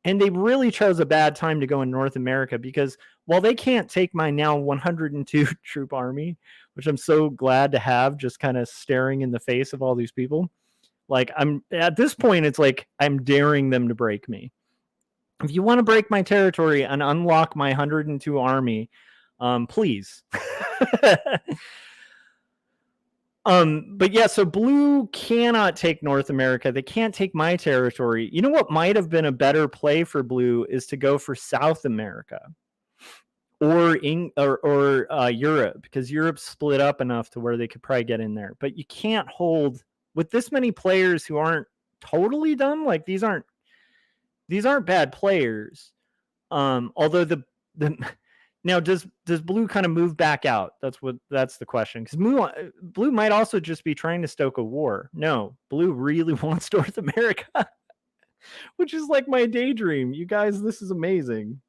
S1: And they really chose a bad time to go in North America, because while they can't take my now 102 troop army, which I'm so glad to have just kind of staring in the face of all these people, like I'm at this point, it's like I'm daring them to break me. If you want to break my territory and unlock my 102 army, please. But yeah, so blue cannot take North America. They can't take my territory. You know what might have been a better play for blue is to go for South America or Europe, because Europe's split up enough to where they could probably get in there. But you can't hold with this many players who aren't totally dumb. Like these aren't bad players. Although the now, does blue kind of move back out? That's the question. Because blue might also just be trying to stoke a war. No, blue really wants North America, which is like my daydream. You guys, this is amazing.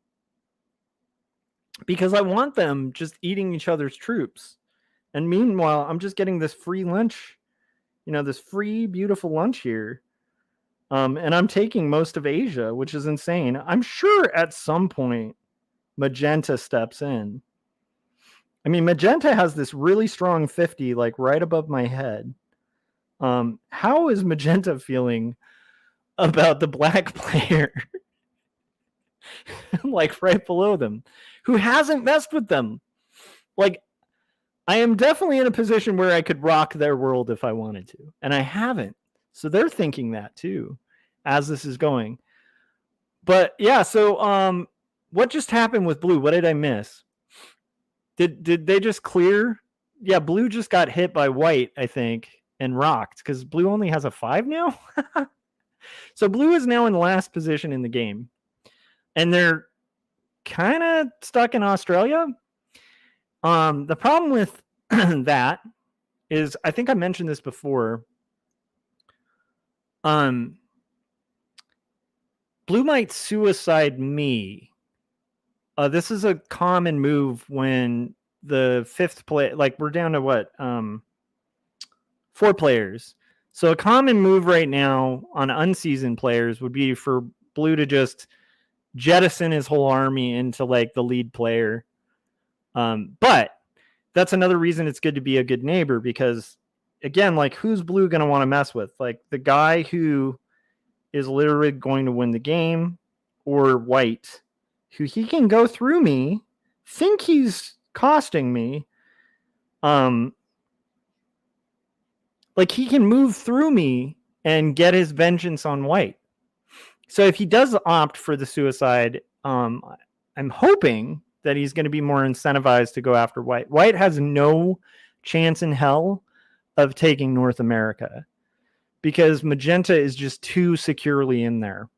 S1: Because I want them just eating each other's troops. And meanwhile, I'm just getting this free lunch, this free, beautiful lunch here. And I'm taking most of Asia, which is insane. I'm sure at some point, Magenta steps in. I mean, Magenta has this really strong 50, like right above my head. How is Magenta feeling about the black player? Like right below them, who hasn't messed with them. Like, I am definitely in a position where I could rock their world if I wanted to, and I haven't. So they're thinking that too, as this is going. But yeah, so what just happened with blue? What did I miss? Did they just clear? Yeah, blue just got hit by white, I think, and rocked, because blue only has a 5 now. So blue is now in the last position in the game, and they're kind of stuck in Australia. The problem with that is, I think I mentioned this before. Blue might suicide me. This is a common move when the 5th play, like we're down to what? 4 players. So a common move right now on unseasoned players would be for blue to just jettison his whole army into like the lead player. But that's another reason it's good to be a good neighbor, because again, like, who's blue going to want to mess with? Like the guy who is literally going to win the game, or white, who he can go through me, think he's costing me. Like he can move through me and get his vengeance on white. So if he does opt for the suicide, I'm hoping that he's going to be more incentivized to go after white. White has no chance in hell of taking North America, because Magenta is just too securely in there.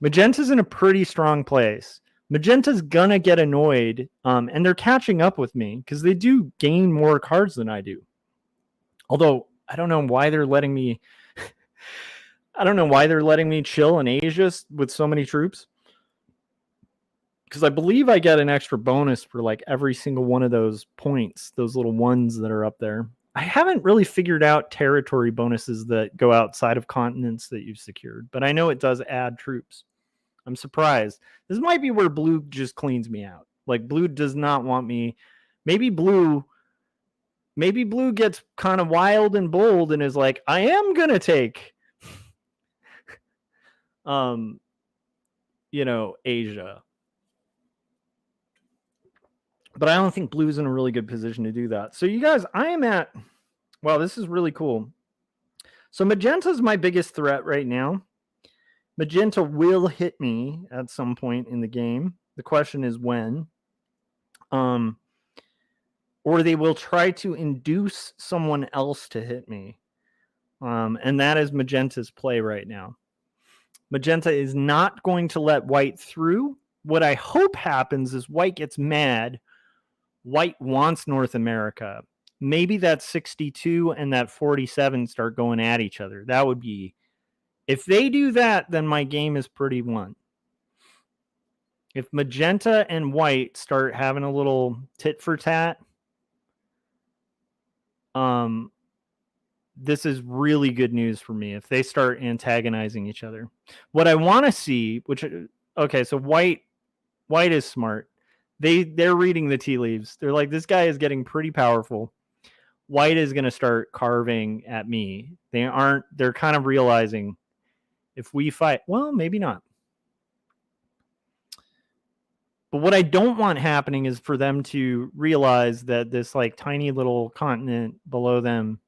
S1: Magenta's in a pretty strong place. Magenta's gonna get annoyed, and they're catching up with me because they do gain more cards than I do. Although I don't know why they're letting me. I don't know why they're letting me chill in Asia with so many troops. Because I believe I get an extra bonus for like every single one of those points, those little ones that are up there. I haven't really figured out territory bonuses that go outside of continents that you've secured, but I know it does add troops. I'm surprised. This might be where blue just cleans me out. Like blue does not want me. Maybe blue gets kind of wild and bold and is like, I am going to take, Asia. But I don't think blue's in a really good position to do that. So you guys, I am at, wow, this is really cool. So Magenta's my biggest threat right now. Magenta will hit me at some point in the game. The question is when. Or they will try to induce someone else to hit me. And that is Magenta's play right now. Magenta is not going to let white through. What I hope happens is white gets mad. White wants North America. Maybe that 62 and that 47 start going at each other. That would be, if they do that, then my game is pretty won. If magenta and white start having a little tit for tat, this is really good news for me if they start antagonizing each other. What I want to see, so white is smart. They're reading the tea leaves. They're like, this guy is getting pretty powerful. White is going to start carving at me. They're kind of realizing if we fight, well, maybe not. But what I don't want happening is for them to realize that this like tiny little continent below them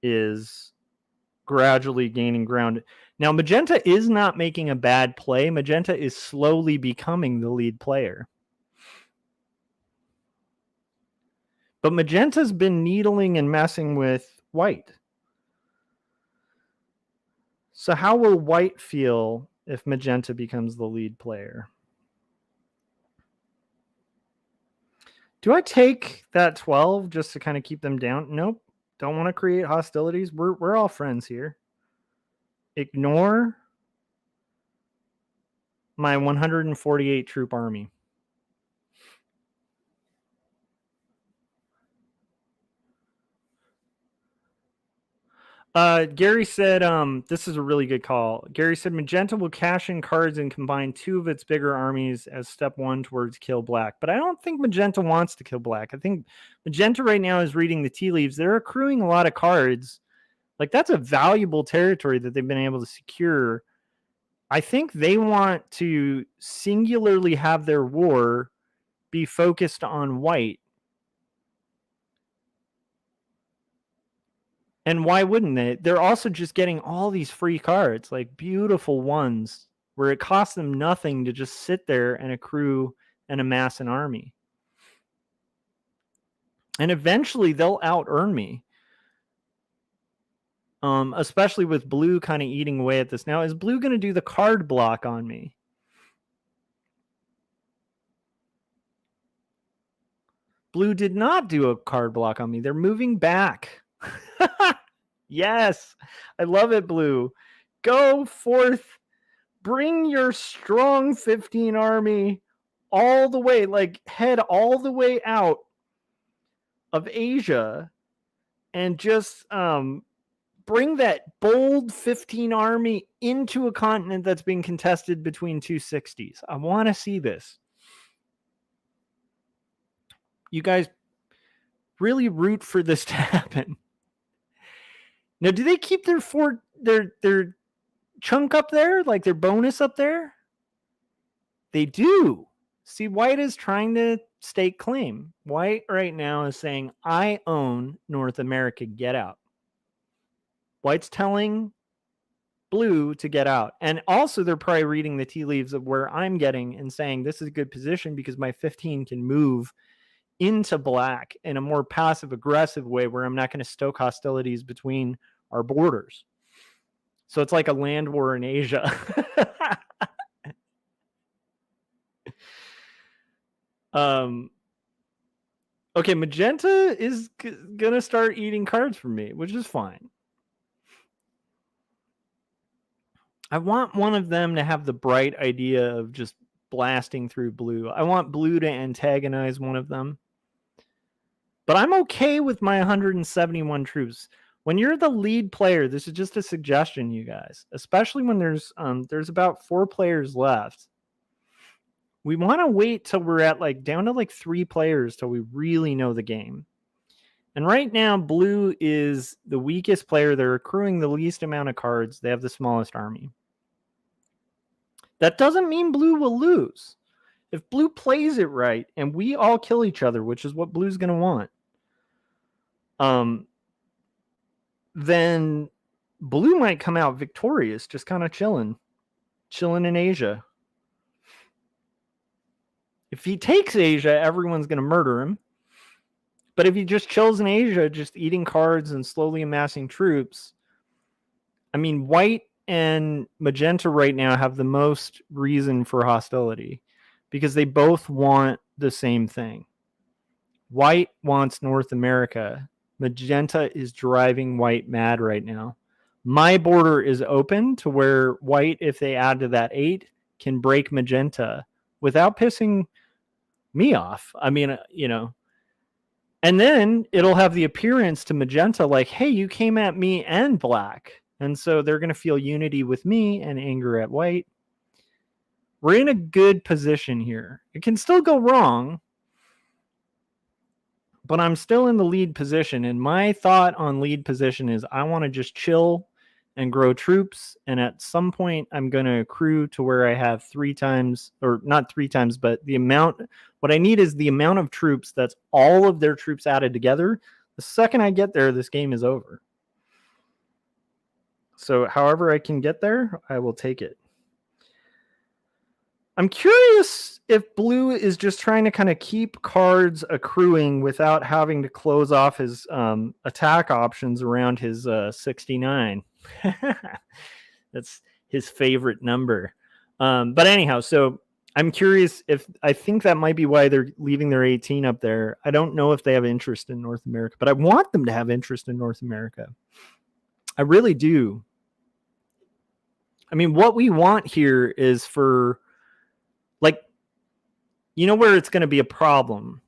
S1: is gradually gaining ground. Now, magenta is not making a bad play. Magenta is slowly becoming the lead player. But magenta's been needling and messing with white. So how will white feel if magenta becomes the lead player? Do I take that 12 just to kind of keep them down? Nope. Don't want to create hostilities. We're all friends here. Ignore my 148 troop army. Gary said, this is a really good call. Gary said magenta will cash in cards and combine two of its bigger armies as step one towards kill black. But I don't think magenta wants to kill black. I think magenta right now is reading the tea leaves. They're accruing a lot of cards. Like, that's a valuable territory that they've been able to secure. I think they want to singularly have their war be focused on white. And why wouldn't they? They're also just getting all these free cards, like beautiful ones, where it costs them nothing to just sit there and accrue and amass an army. And eventually they'll out-earn me. Especially with blue kind of eating away at this. Now, is blue going to do the card block on me? Blue did not do a card block on me. They're moving back. Yes, I love it, blue. Go forth. Bring your strong 15 army all the way, like head all the way out of Asia and just bring that bold 15 army into a continent that's being contested between two 60s. I want to see this. You guys really root for this to happen. Now, do they keep their chunk up there, like their bonus up there? They do. See, white is trying to stake claim. White right now is saying, I own North America, get out. White's telling blue to get out. And also they're probably reading the tea leaves of where I'm getting and saying, this is a good position because my 15 can move into black in a more passive aggressive way where I'm not going to stoke hostilities between our borders. So it's like a land war in Asia. Okay, magenta is gonna start eating cards from me, which is fine. I want one of them to have the bright idea of just blasting through blue. I want blue to antagonize one of them. But I'm okay with my 171 troops. When you're the lead player, this is just a suggestion, you guys, especially when there's about 4 players left. We want to wait till we're at down to 3 players till we really know the game. And right now, blue is the weakest player. They're accruing the least amount of cards. They have the smallest army. That doesn't mean blue will lose. If blue plays it right and we all kill each other, which is what blue's going to want, then blue might come out victorious, just kind of chilling in Asia. If he takes Asia, everyone's going to murder him. But if he just chills in Asia, just eating cards and slowly amassing troops, I mean, white and magenta right now have the most reason for hostility because they both want the same thing. White wants North America. Magenta is driving white mad right now. My border is open to where white, if they add to that 8, can break magenta without pissing me off. I mean, and then it'll have the appearance to magenta like, hey, you came at me and black. And so they're going to feel unity with me and anger at white. We're in a good position here. It can still go wrong, but I'm still in the lead position. And my thought on lead position is I want to just chill and grow troops. And at some point, I'm going to accrue to where I have 3 times, or not 3 times, but the amount. What I need is the amount of troops that's all of their troops added together. The second I get there, this game is over. So however I can get there, I will take it. I'm curious if blue is just trying to kind of keep cards accruing without having to close off his attack options around his 69. That's his favorite number. But anyhow, so I'm curious if I think that might be why they're leaving their 18 up there. I don't know if they have interest in North America, but I want them to have interest in North America. I really do. I mean, what we want here is for, like, you know where it's going to be a problem?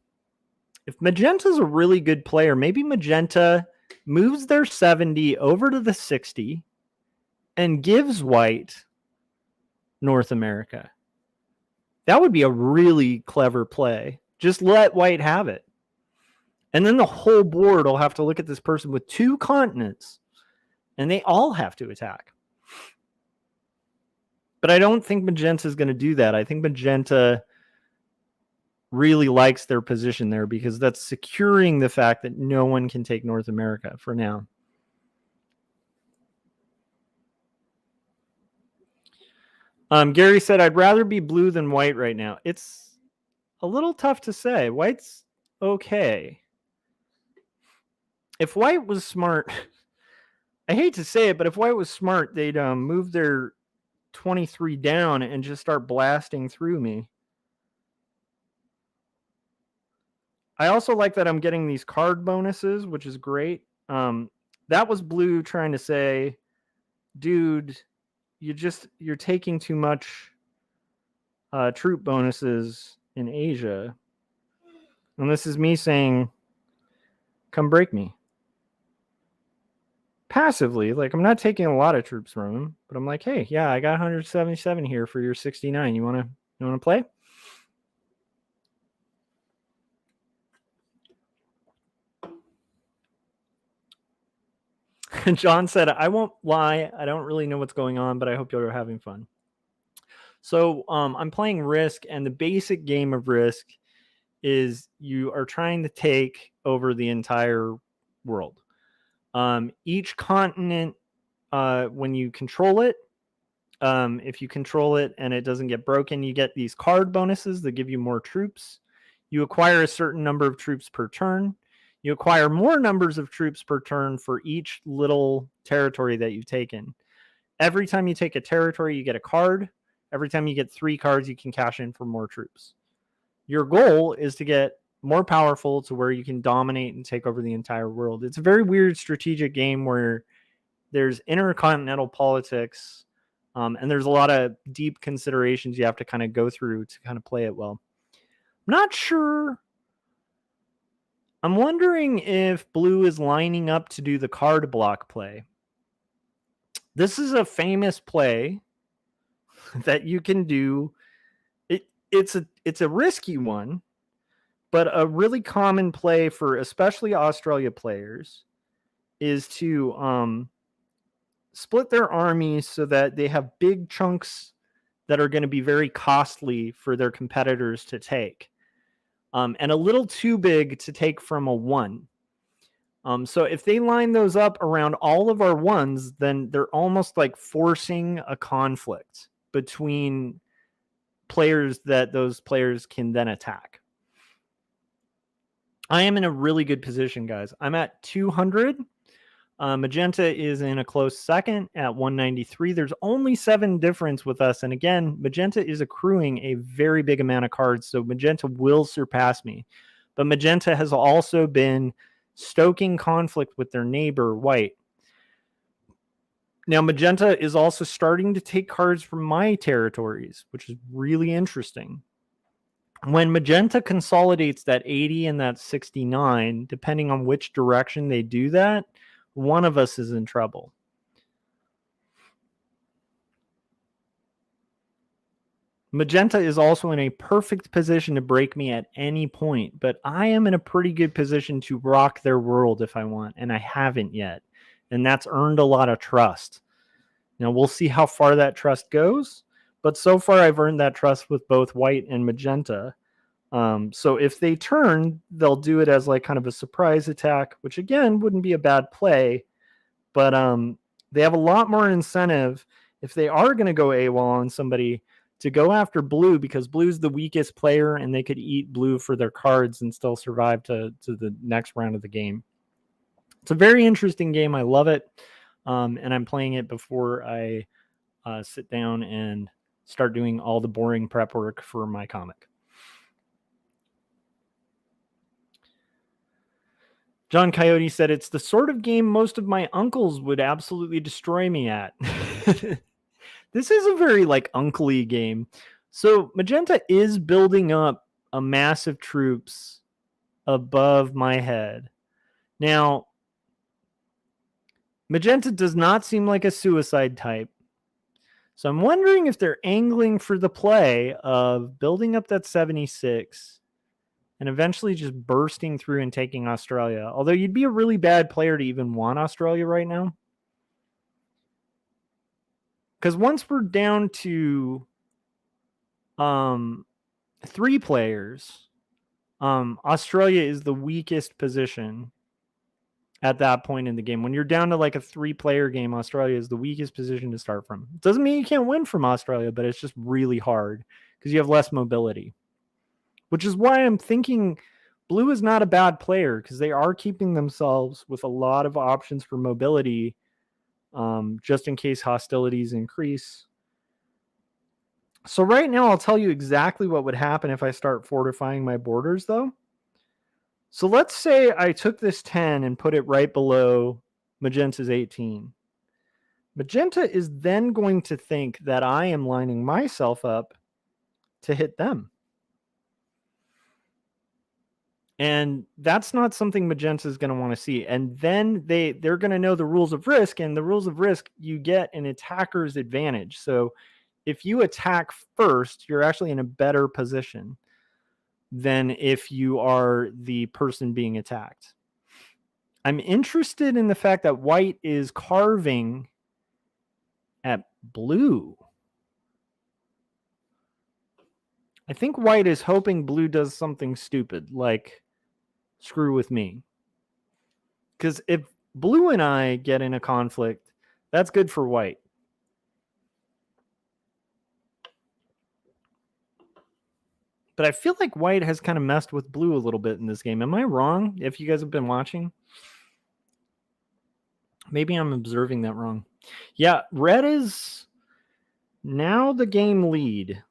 S1: If Magenta's a really good player, maybe Magenta moves their 70 over to the 60 and gives white North America. That would be a really clever play. Just let white have it. And then the whole board will have to look at this person with 2 continents, and they all have to attack. But I don't think Magenta is going to do that. I think Magenta really likes their position there because that's securing the fact that no one can take North America for now. Gary said, I'd rather be blue than white right now. It's a little tough to say. White's okay. If white was smart, I hate to say it, but if white was smart, they'd move their 23 down and just start blasting through me. I also like that I'm getting these card bonuses, which is great. That was blue trying to say, dude, you're taking too much troop bonuses in Asia. And this is me saying, come break me. Passively, like I'm not taking a lot of troops from him, but I'm like, hey, yeah, I got 177 here for your 69. You wanna play? John said, I won't lie, I don't really know what's going on, but I hope you're having fun. So I'm playing Risk, and the basic game of Risk is you are trying to take over the entire world. Each continent, when you control it, if you control it and it doesn't get broken, you get these card bonuses that give you more troops. You acquire a certain number of troops per turn. You acquire more numbers of troops per turn for each little territory that you've taken. Every time you take a territory, you get a card. Every time you get 3 cards, you can cash in for more troops. Your goal is to get more powerful to where you can dominate and take over the entire world. It's a very weird strategic game where there's intercontinental politics, and there's a lot of deep considerations you have to kind of go through to kind of play it well. I'm not sure. I'm wondering if blue is lining up to do the card block play. This is a famous play that you can do. It's a risky one, but a really common play for especially Australia players is to split their armies so that they have big chunks that are going to be very costly for their competitors to take, and a little too big to take from a 1. So if they line those up around all of our 1s, then they're almost like forcing a conflict between players that those players can then attack. I am in a really good position, guys. I'm at 200. Magenta is in a close second at 193. There's only 7 difference with us. And again, Magenta is accruing a very big amount of cards, so Magenta will surpass me. But Magenta has also been stoking conflict with their neighbor, White. Now, Magenta is also starting to take cards from my territories, which is really interesting. When Magenta consolidates that 80 and that 69, depending on which direction they do that, one of us is in trouble. Magenta is also in a perfect position to break me at any point, but I am in a pretty good position to rock their world if I want, and I haven't yet. And that's earned a lot of trust. Now, we'll see how far that trust goes, but so far I've earned that trust with both White and Magenta. So if they turn, they'll do it as like kind of a surprise attack, which again wouldn't be a bad play, but they have a lot more incentive if they are going to go AWOL on somebody to go after Blue, because Blue's the weakest player and they could eat Blue for their cards and still survive to the next round of the game. It's a very interesting game. I love it. And I'm playing it before I sit down and start doing all the boring prep work for my comic. John Coyote said, it's the sort of game most of my uncles would absolutely destroy me at. This is a very like uncle-y game. So Magenta is building up a massive troops above my head. Now, Magenta does not seem like a suicide type. So I'm wondering if they're angling for the play of building up that 76 and eventually just bursting through and taking Australia. Although you'd be a really bad player to even want Australia right now. Because once we're down to 3 players, Australia is the weakest position at that point in the game. When you're down to like a 3-player game, Australia is the weakest position to start from. It doesn't mean you can't win from Australia, but it's just really hard because you have less mobility. Which is why I'm thinking Blue is not a bad player, because they are keeping themselves with a lot of options for mobility, just in case hostilities increase. So right now, I'll tell you exactly what would happen if I start fortifying my borders, though. So let's say I took this 10 and put it right below Magenta's 18. Magenta is then going to think that I am lining myself up to hit them. And that's not something Magenta is going to want to see. And then they're going to know the rules of risk. And the rules of risk, you get an attacker's advantage. So if you attack first, you're actually in a better position than if you are the person being attacked. I'm interested in the fact that White is carving at Blue. I think White is hoping Blue does something stupid, like screw with me. Because if Blue and I get in a conflict, that's good for White. But I feel like White has kind of messed with Blue a little bit in this game. Am I wrong? If you guys have been watching, maybe I'm observing that wrong. Yeah, Red is now the game lead.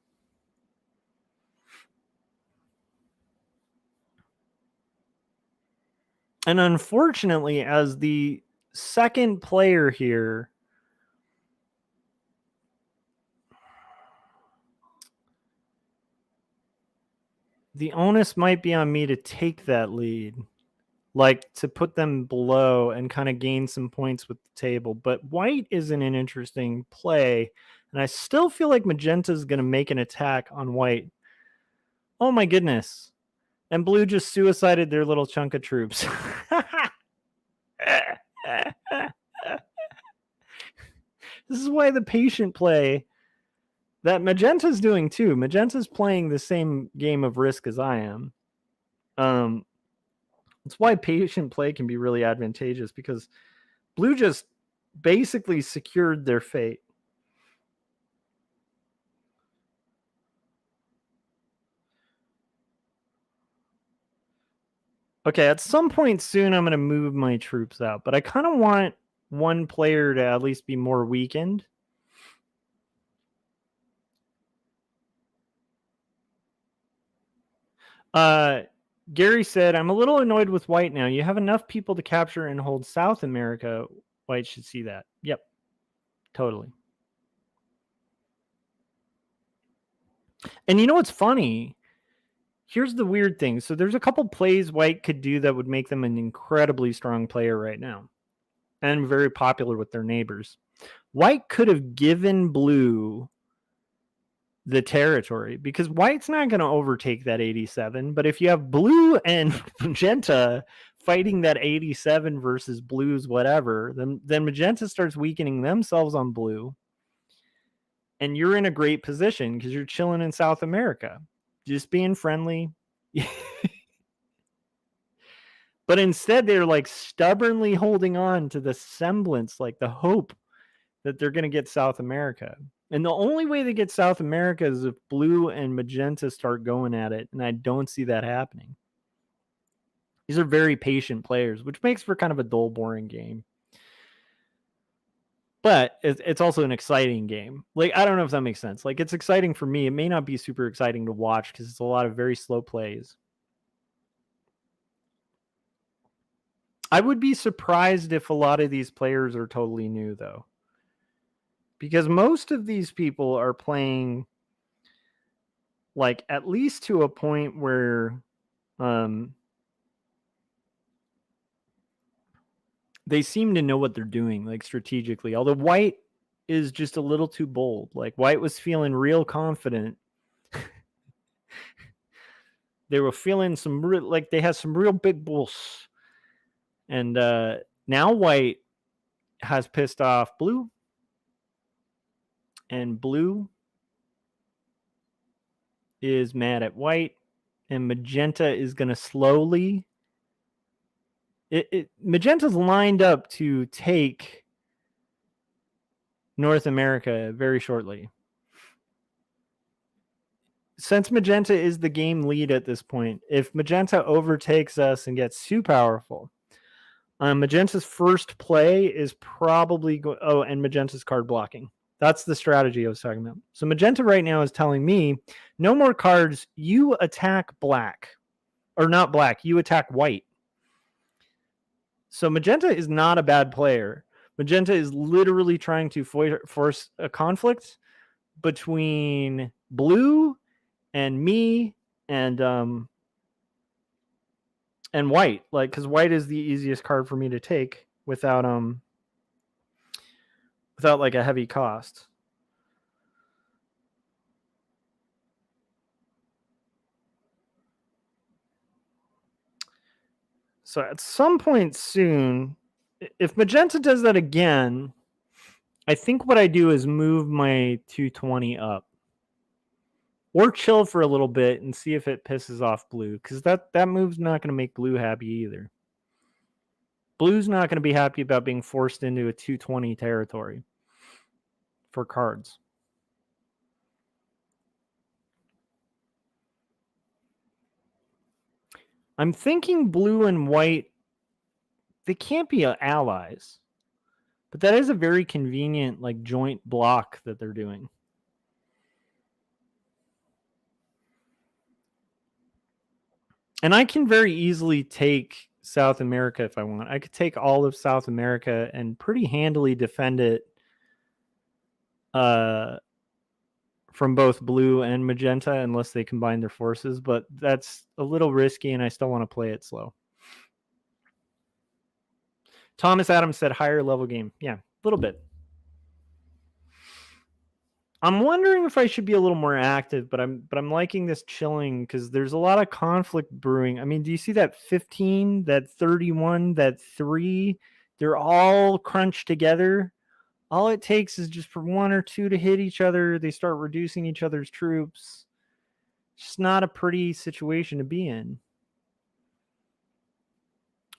S1: And unfortunately, as the second player here, the onus might be on me to take that lead, like to put them below and kind of gain some points with the table. But White is in an interesting play, and I still feel like Magenta is going to make an attack on White. Oh my goodness. And Blue just suicided their little chunk of troops. This is why the patient play that Magenta's doing too. Magenta's playing the same game of risk as I am. That's why patient play can be really advantageous, because Blue just basically secured their fate. Okay, at some point soon, I'm going to move my troops out, but I kind of want one player to at least be more weakened. Gary said, I'm a little annoyed with White now. You have enough people to capture and hold South America. White should see that. Yep, totally. And you know what's funny? Here's the weird thing. So there's a couple plays White could do that would make them an incredibly strong player right now and very popular with their neighbors. White could have given Blue the territory because White's not going to overtake that 87. But if you have Blue and Magenta fighting that 87 versus Blue's whatever, then Magenta starts weakening themselves on Blue. And you're in a great position because you're chilling in South America, just being friendly. But instead, they're like stubbornly holding on to the semblance, like the hope that they're going to get South America. And the only way they get South America is if Blue and Magenta start going at it. And I don't see that happening. These are very patient players, which makes for kind of a dull, boring game. But it's also an exciting game. Like, I don't know if that makes sense. Like, it's exciting for me. It may not be super exciting to watch because it's a lot of very slow plays. I would be surprised if a lot of these players are totally new, though. Because most of these people are playing like at least to a point where they seem to know what they're doing, like strategically. Although White is just a little too bold. Like White was feeling real confident. They were feeling some real, like they had some real big bulls. And now White has pissed off Blue. And Blue is mad at White. And Magenta is going to slowly... Magenta's lined up to take North America very shortly. Since Magenta is the game lead at this point, if Magenta overtakes us and gets too powerful, Magenta's first play is probably and Magenta's card blocking. That's the strategy I was talking about. So Magenta right now is telling me, no more cards. You attack black, or not black. You attack White. So Magenta is not a bad player. Magenta is literally trying to force a conflict between Blue and me and White, like, because White is the easiest card for me to take without like a heavy cost. So at some point soon, if Magenta does that again, I think what I do is move my 220 up. Or chill for a little bit and see if it pisses off Blue, because that move's not going to make Blue happy either. Blue's not going to be happy about being forced into a 220 territory for cards. I'm thinking Blue and White, they can't be allies. But that is a very convenient, like, joint block that they're doing. And I can very easily take South America if I want. I could take all of South America and pretty handily defend it from both Blue and Magenta unless they combine their forces. But that's a little risky, and I still want to play it slow. Thomas Adams said higher level game. Yeah, a little bit. I'm wondering if I should be a little more active, but I'm liking this chilling because there's a lot of conflict brewing. I mean, do you see that 15, that 31, that 3? They're all crunched together. All it takes is just for 1 or 2 to hit each other. They start reducing each other's troops. It's just not a pretty situation to be in.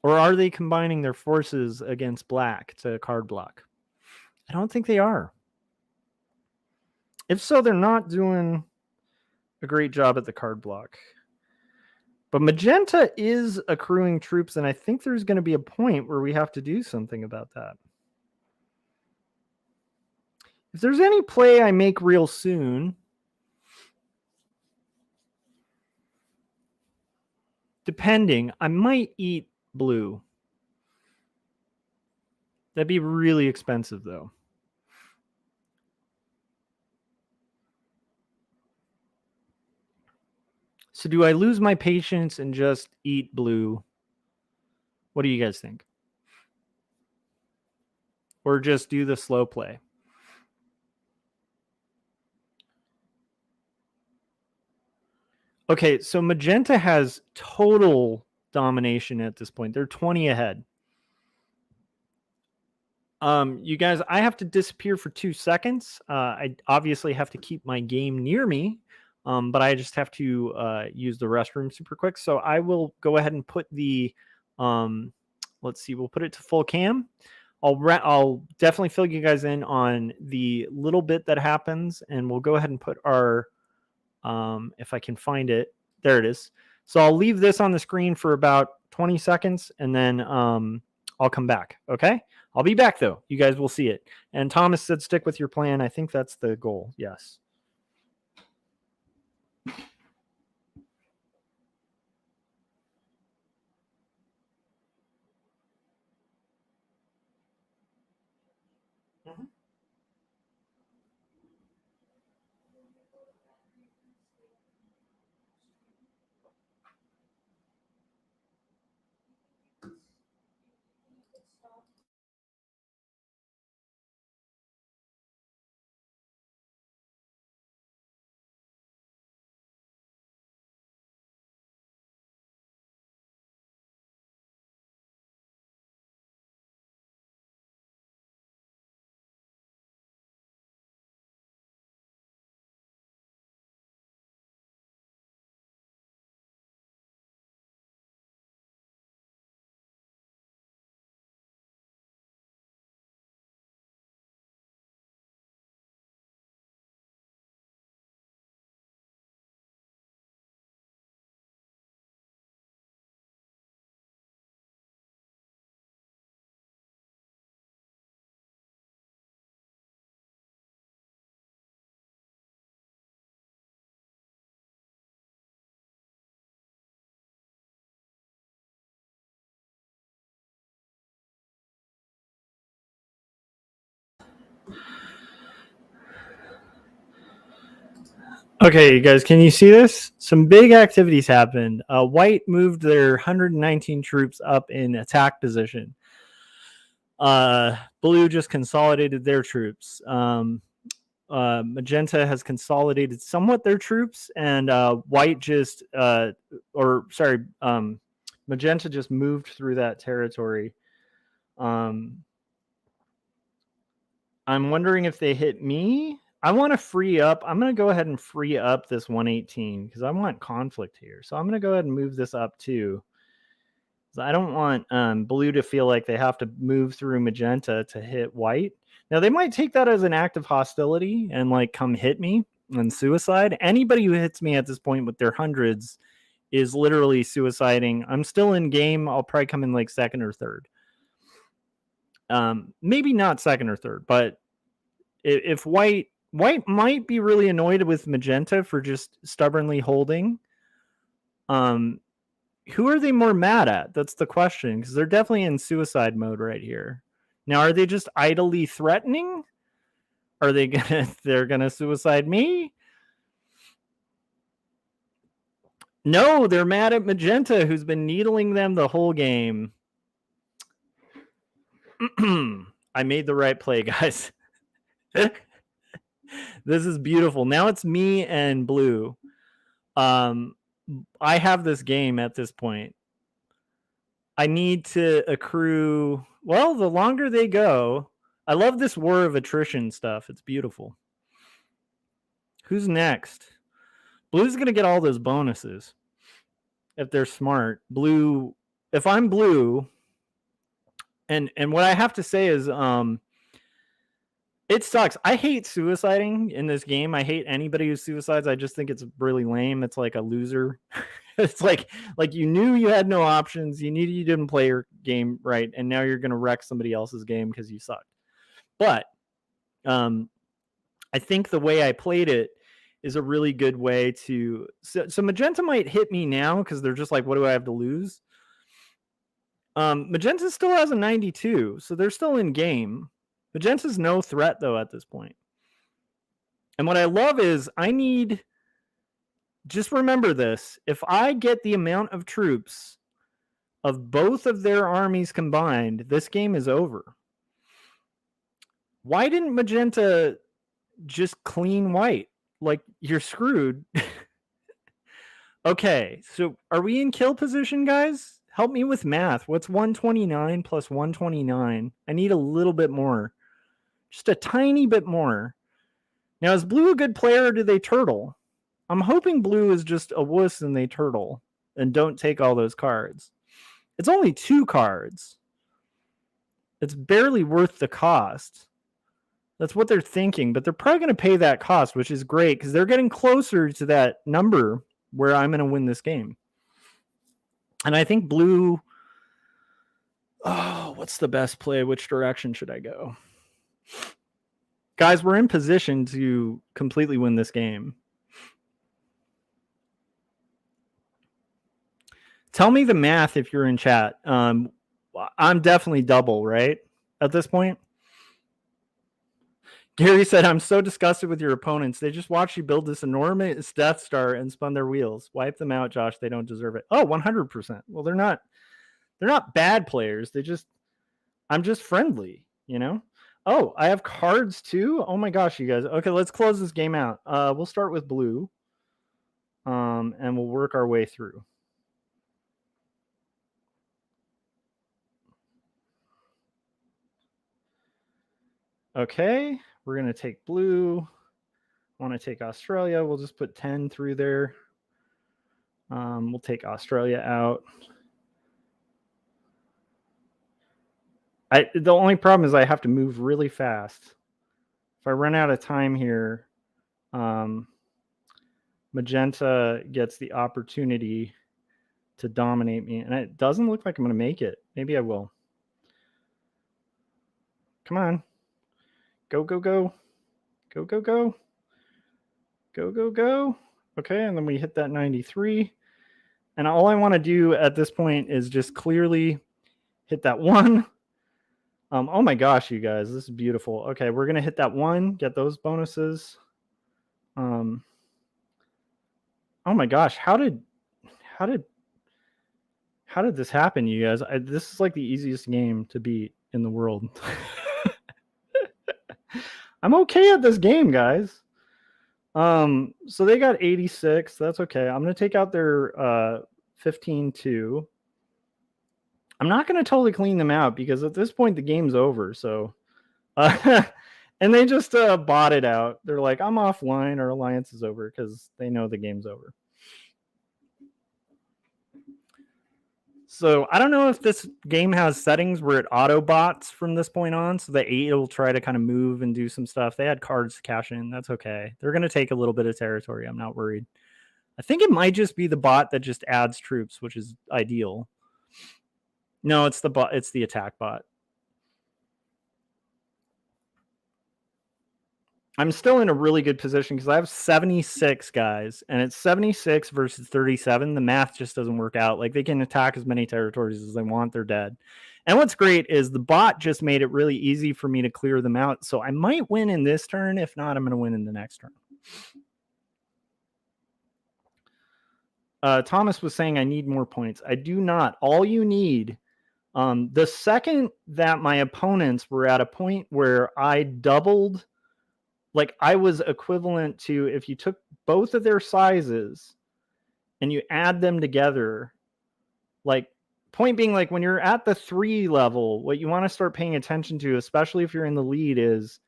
S1: Or are they combining their forces against black to card block? I don't think they are. If so, they're not doing a great job at the card block. But magenta is accruing troops, and I think there's going to be a point where we have to do something about that. If there's any play I make real soon, depending, I might eat blue. That'd be really expensive, though. So do I lose my patience and just eat blue? What do you guys think? Or just do the slow play? Okay, so magenta has total domination at this point. They're 20 ahead. You guys, I have to disappear for 2 seconds. I obviously have to keep my game near me, but I just have to use the restroom super quick. So I will go ahead and put the, let's see, we'll put it to full cam. I'll definitely fill you guys in on the little bit that happens, and we'll go ahead and put our, if I can find it, there it is. So I'll leave this on the screen for about 20 seconds, and then I'll come back. Okay. I'll be back though. You guys will see it. And Thomas said, stick with your plan. I think that's the goal. Yes. Okay, you guys, can you see this? Some big activities happened. White moved their 119 troops up in attack position. Blue just consolidated their troops. Magenta has consolidated somewhat their troops, and White just, Magenta just moved through that territory. I'm wondering if they hit me. I want to free up. I'm going to go ahead and free up this 118 because I want conflict here. So I'm going to go ahead and move this up too. So I don't want blue to feel like they have to move through magenta to hit white. Now they might take that as an act of hostility and like come hit me and suicide. Anybody who hits me at this point with their hundreds is literally suiciding. I'm still in game. I'll probably come in like second or third. Maybe not second or third, but if white might be really annoyed with magenta for just stubbornly holding. Who are they more mad at? That's the question, because they're definitely in suicide mode right here. Now, are they just idly threatening? Are they they're gonna suicide me? No, they're mad at Magenta, who's been needling them the whole game. I made the right play, guys. This is beautiful. Now it's me and blue. I have this game at this point. I need to accrue. Well, the longer they go, I love this war of attrition stuff. It's beautiful. Who's next? Blue's going to get all those bonuses if they're smart. Blue, if I'm blue, and what I have to say is it sucks. I hate suiciding in this game. I hate anybody who suicides. I just think it's really lame. It's like a loser. It's like you knew you had no options. You didn't play your game right, and now you're going to wreck somebody else's game because you sucked. But I think the way I played it is a really good way to. So Magenta might hit me now because they're just like, what do I have to lose? Magenta still has a 92, so they're still in game. Magenta's no threat though at this point. And what I love is just remember this. If I get the amount of troops of both of their armies combined, this game is over. Why didn't Magenta just clean white? Like, you're screwed. Okay, so are we in kill position, guys? Help me with math. What's 129 plus 129? I need a little bit more. Just a tiny bit more. Now, is blue a good player or do they turtle? I'm hoping blue is just a wuss and they turtle and don't take all those cards. It's only 2 cards. It's barely worth the cost. That's what they're thinking, but they're probably going to pay that cost, which is great because they're getting closer to that number where I'm going to win this game. And I think blue... Oh, what's the best play? Which direction should I go? Guys, we're in position to completely win this game. Tell me the math if you're in chat. I'm definitely double, right? At this point. Gary said, I'm so disgusted with your opponents. They just watched you build this enormous Death Star and spun their wheels. Wipe them out, Josh. They don't deserve it. Oh, 100%. Well, they're not bad players. I'm just friendly, you know? Oh, I have cards too? Oh my gosh, you guys. Okay, let's close this game out. We'll start with blue. And we'll work our way through. Okay, we're going to take blue. I want to take Australia. We'll just put 10 through there. We'll take Australia out. The only problem is I have to move really fast. If I run out of time here, Magenta gets the opportunity to dominate me. And it doesn't look like I'm going to make it. Maybe I will. Come on. Go, go, go. Go, go, go. Go, go, go. Okay, and then we hit that 93. And all I want to do at this point is just clearly hit that 1. Oh my gosh, you guys, this is beautiful. Okay, we're going to hit that 1, get those bonuses. Oh my gosh, how did this happen, you guys? This is like the easiest game to beat in the world. I'm okay at this game, guys. So they got 86. That's okay. I'm going to take out their 15-2. I'm not going to totally clean them out because at this point the game's over. So, and they just bought it out. They're like, I'm offline. Our alliance is over because they know the game's over. So I don't know if this game has settings where it auto bots from this point on. So the 8 will try to kind of move and do some stuff. They had cards to cash in. That's okay. They're going to take a little bit of territory. I'm not worried. I think it might just be the bot that just adds troops, which is ideal. No, it's the bot. It's the attack bot. I'm still in a really good position because I have 76 guys, and it's 76 versus 37. The math just doesn't work out. Like, they can attack as many territories as they want. They're dead. And what's great is the bot just made it really easy for me to clear them out. So I might win in this turn. If not, I'm going to win in the next turn. Thomas was saying I need more points. I do not. All you need... the second that my opponents were at a point where I doubled... Like, I was equivalent to, if you took both of their sizes and you add them together, like, point being, like, when you're at the 3 level, what you want to start paying attention to, especially if you're in the lead, is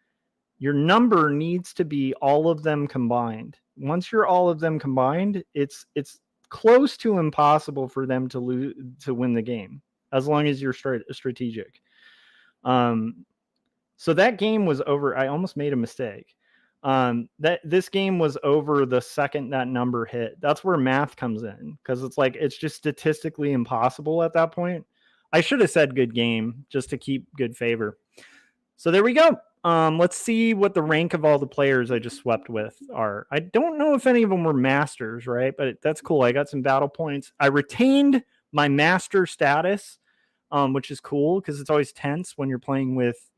S1: your number needs to be all of them combined. Once you're all of them combined, it's close to impossible for them to win the game, as long as you're strategic. So that game was over. I almost made a mistake. That this game was over the second that number hit. That's where math comes in, because it's like it's just statistically impossible at that point. I should have said good game just to keep good favor. So there we go. Let's see what the rank of all the players I just swept with are. I don't know if any of them were masters, right? But that's cool. I got some battle points. I retained my master status, which is cool because it's always tense when you're playing with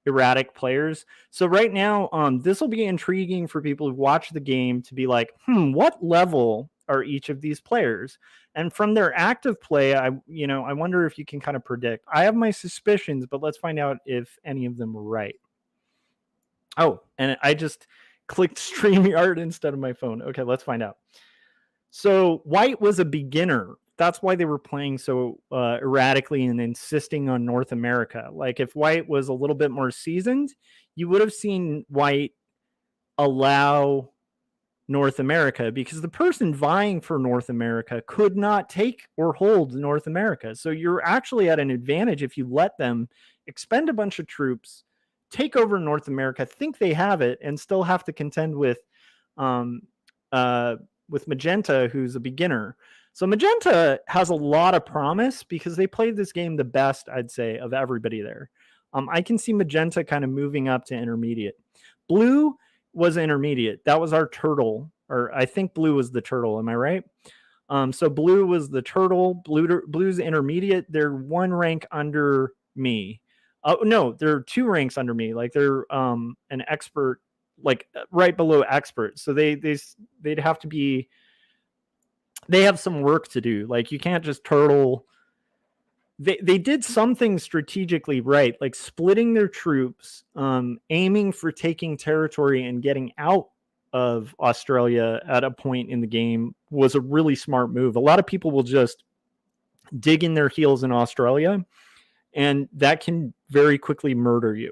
S1: erratic players. So right now, this will be intriguing for people who watch the game to be like, what level are each of these players? And from their active play, I wonder if you can kind of predict. I have my suspicions, but let's find out if any of them were right. Oh, and I just clicked StreamYard instead of my phone. Okay, let's find out. So White was a beginner. That's why they were playing so erratically and insisting on North America. Like if White was a little bit more seasoned, you would have seen White allow North America, because the person vying for North America could not take or hold North America. So you're actually at an advantage if you let them expend a bunch of troops, take over North America, think they have it, and still have to contend with Magenta, who's a beginner. So Magenta has a lot of promise because they played this game the best, I'd say, of everybody there. I can see Magenta kind of moving up to intermediate. Blue was intermediate. That was our turtle, or I think Blue was the turtle. Am I right? So Blue was the turtle. Blue's intermediate. They're one rank under me. Oh no, they're two ranks under me. Like they're an expert, like right below expert. So they'd have to be. They have some work to do. Like you can't just turtle. They did something strategically right, like splitting their troops, aiming for taking territory and getting out of Australia at a point in the game was a really smart move. A lot of people will just dig in their heels in Australia, and that can very quickly murder you.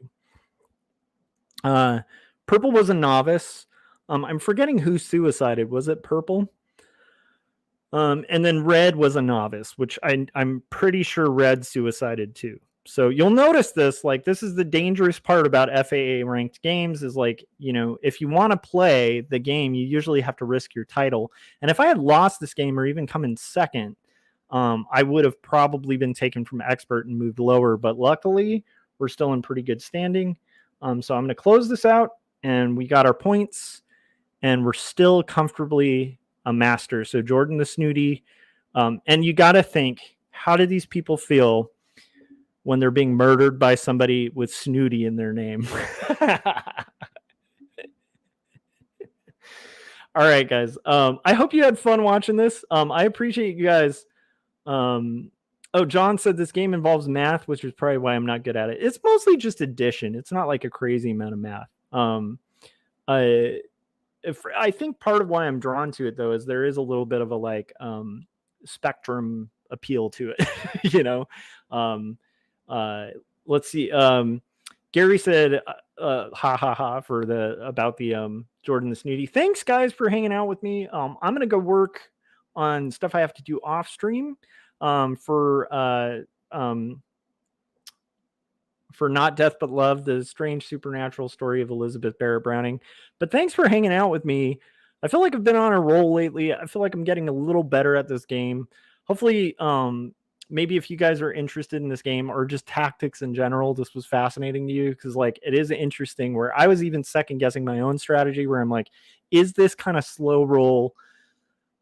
S1: Purple was a novice. I'm forgetting who suicided. Was it Purple? And then Red was a novice, which I'm pretty sure Red suicided too. So you'll notice this, like this is the dangerous part about FAA ranked games is like, if you want to play the game, you usually have to risk your title. And if I had lost this game or even come in second, I would have probably been taken from expert and moved lower. But luckily, we're still in pretty good standing. So I'm going to close this out, and we got our points, and we're still comfortably a master. So Jordan the Snooty. And you got to think, how do these people feel when they're being murdered by somebody with Snooty in their name? All right, guys. I hope you had fun watching this. I appreciate you guys. John said this game involves math, which is probably why I'm not good at it. It's mostly just addition. It's not like a crazy amount of math. I think part of why I'm drawn to it though is there is a little bit of a like spectrum appeal to it. Let's see. Gary said ha ha ha for about the Jordan the Snooty. Thanks guys for hanging out with me. I'm gonna go work on stuff I have to do off stream for Not Death But Love, the strange supernatural story of Elizabeth Barrett Browning. But thanks for hanging out with me. I feel like I've been on a roll lately. I feel like I'm getting a little better at this game. Hopefully, maybe if you guys are interested in this game or just tactics in general, this was fascinating to you, because like it is interesting where I was even second guessing my own strategy where I'm like, is this kind of slow roll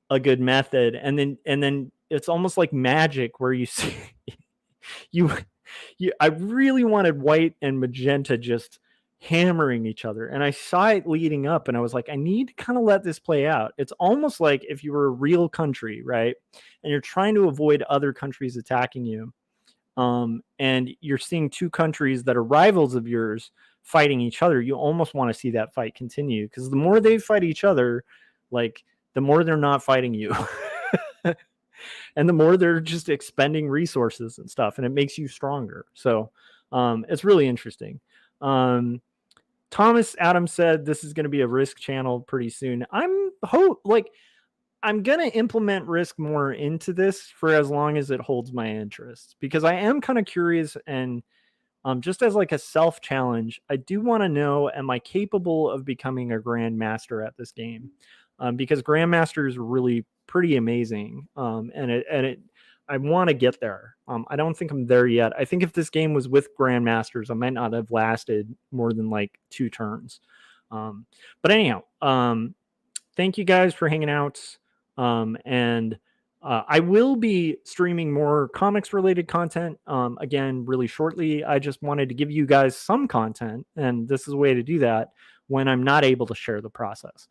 S1: a good method? And then it's almost like magic where you see I really wanted White and Magenta just hammering each other, and I saw it leading up, and I was like, I need to kind of let this play out. It's almost like if you were a real country, right, and you're trying to avoid other countries attacking you, and you're seeing two countries that are rivals of yours fighting each other, you almost want to see that fight continue, because the more they fight each other, like the more they're not fighting you. And the more they're just expending resources and stuff, and it makes you stronger. So it's really interesting. Thomas Adams said this is going to be a Risk channel pretty soon. I'm going to implement Risk more into this for as long as it holds my interest, because I am kind of curious and just as like a self challenge, I do want to know, am I capable of becoming a grandmaster at this game? Because grandmaster is really pretty amazing. I want to get there. I don't think I'm there yet. I think if this game was with grandmasters, I might not have lasted more than like 2 turns. But anyhow, thank you guys for hanging out. And I will be streaming more comics related content again really shortly. I just wanted to give you guys some content, and this is a way to do that when I'm not able to share the process,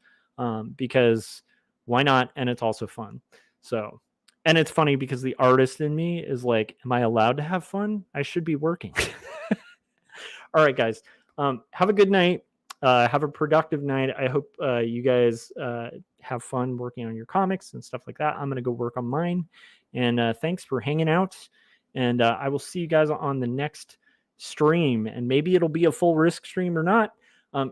S1: because why not? And it's also fun. So, and it's funny because the artist in me is like, am I allowed to have fun? I should be working. All right, guys. Have a good night. Have a productive night. I hope you guys have fun working on your comics and stuff like that. I'm going to go work on mine. And thanks for hanging out. And I will see you guys on the next stream. And maybe it'll be a full risk stream or not.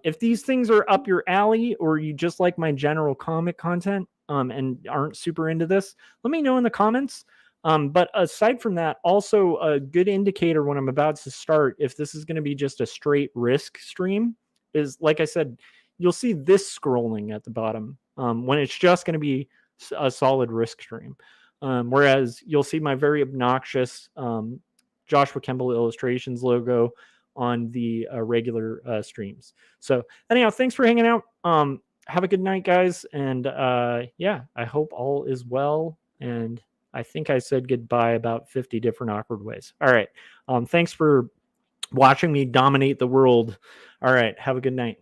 S1: If these things are up your alley, or you just like my general comic content and aren't super into this, let me know in the comments. But aside from that, also a good indicator when I'm about to start, if this is going to be just a straight risk stream, is, like I said, you'll see this scrolling at the bottom when it's just going to be a solid risk stream. Whereas you'll see my very obnoxious Joshua Kemble Illustrations logo on the regular streams. So anyhow, thanks for hanging out. Have a good night, guys. And yeah, I hope all is well. And I think I said goodbye about 50 different awkward ways. All right. Thanks for watching me dominate the world. All right. Have a good night.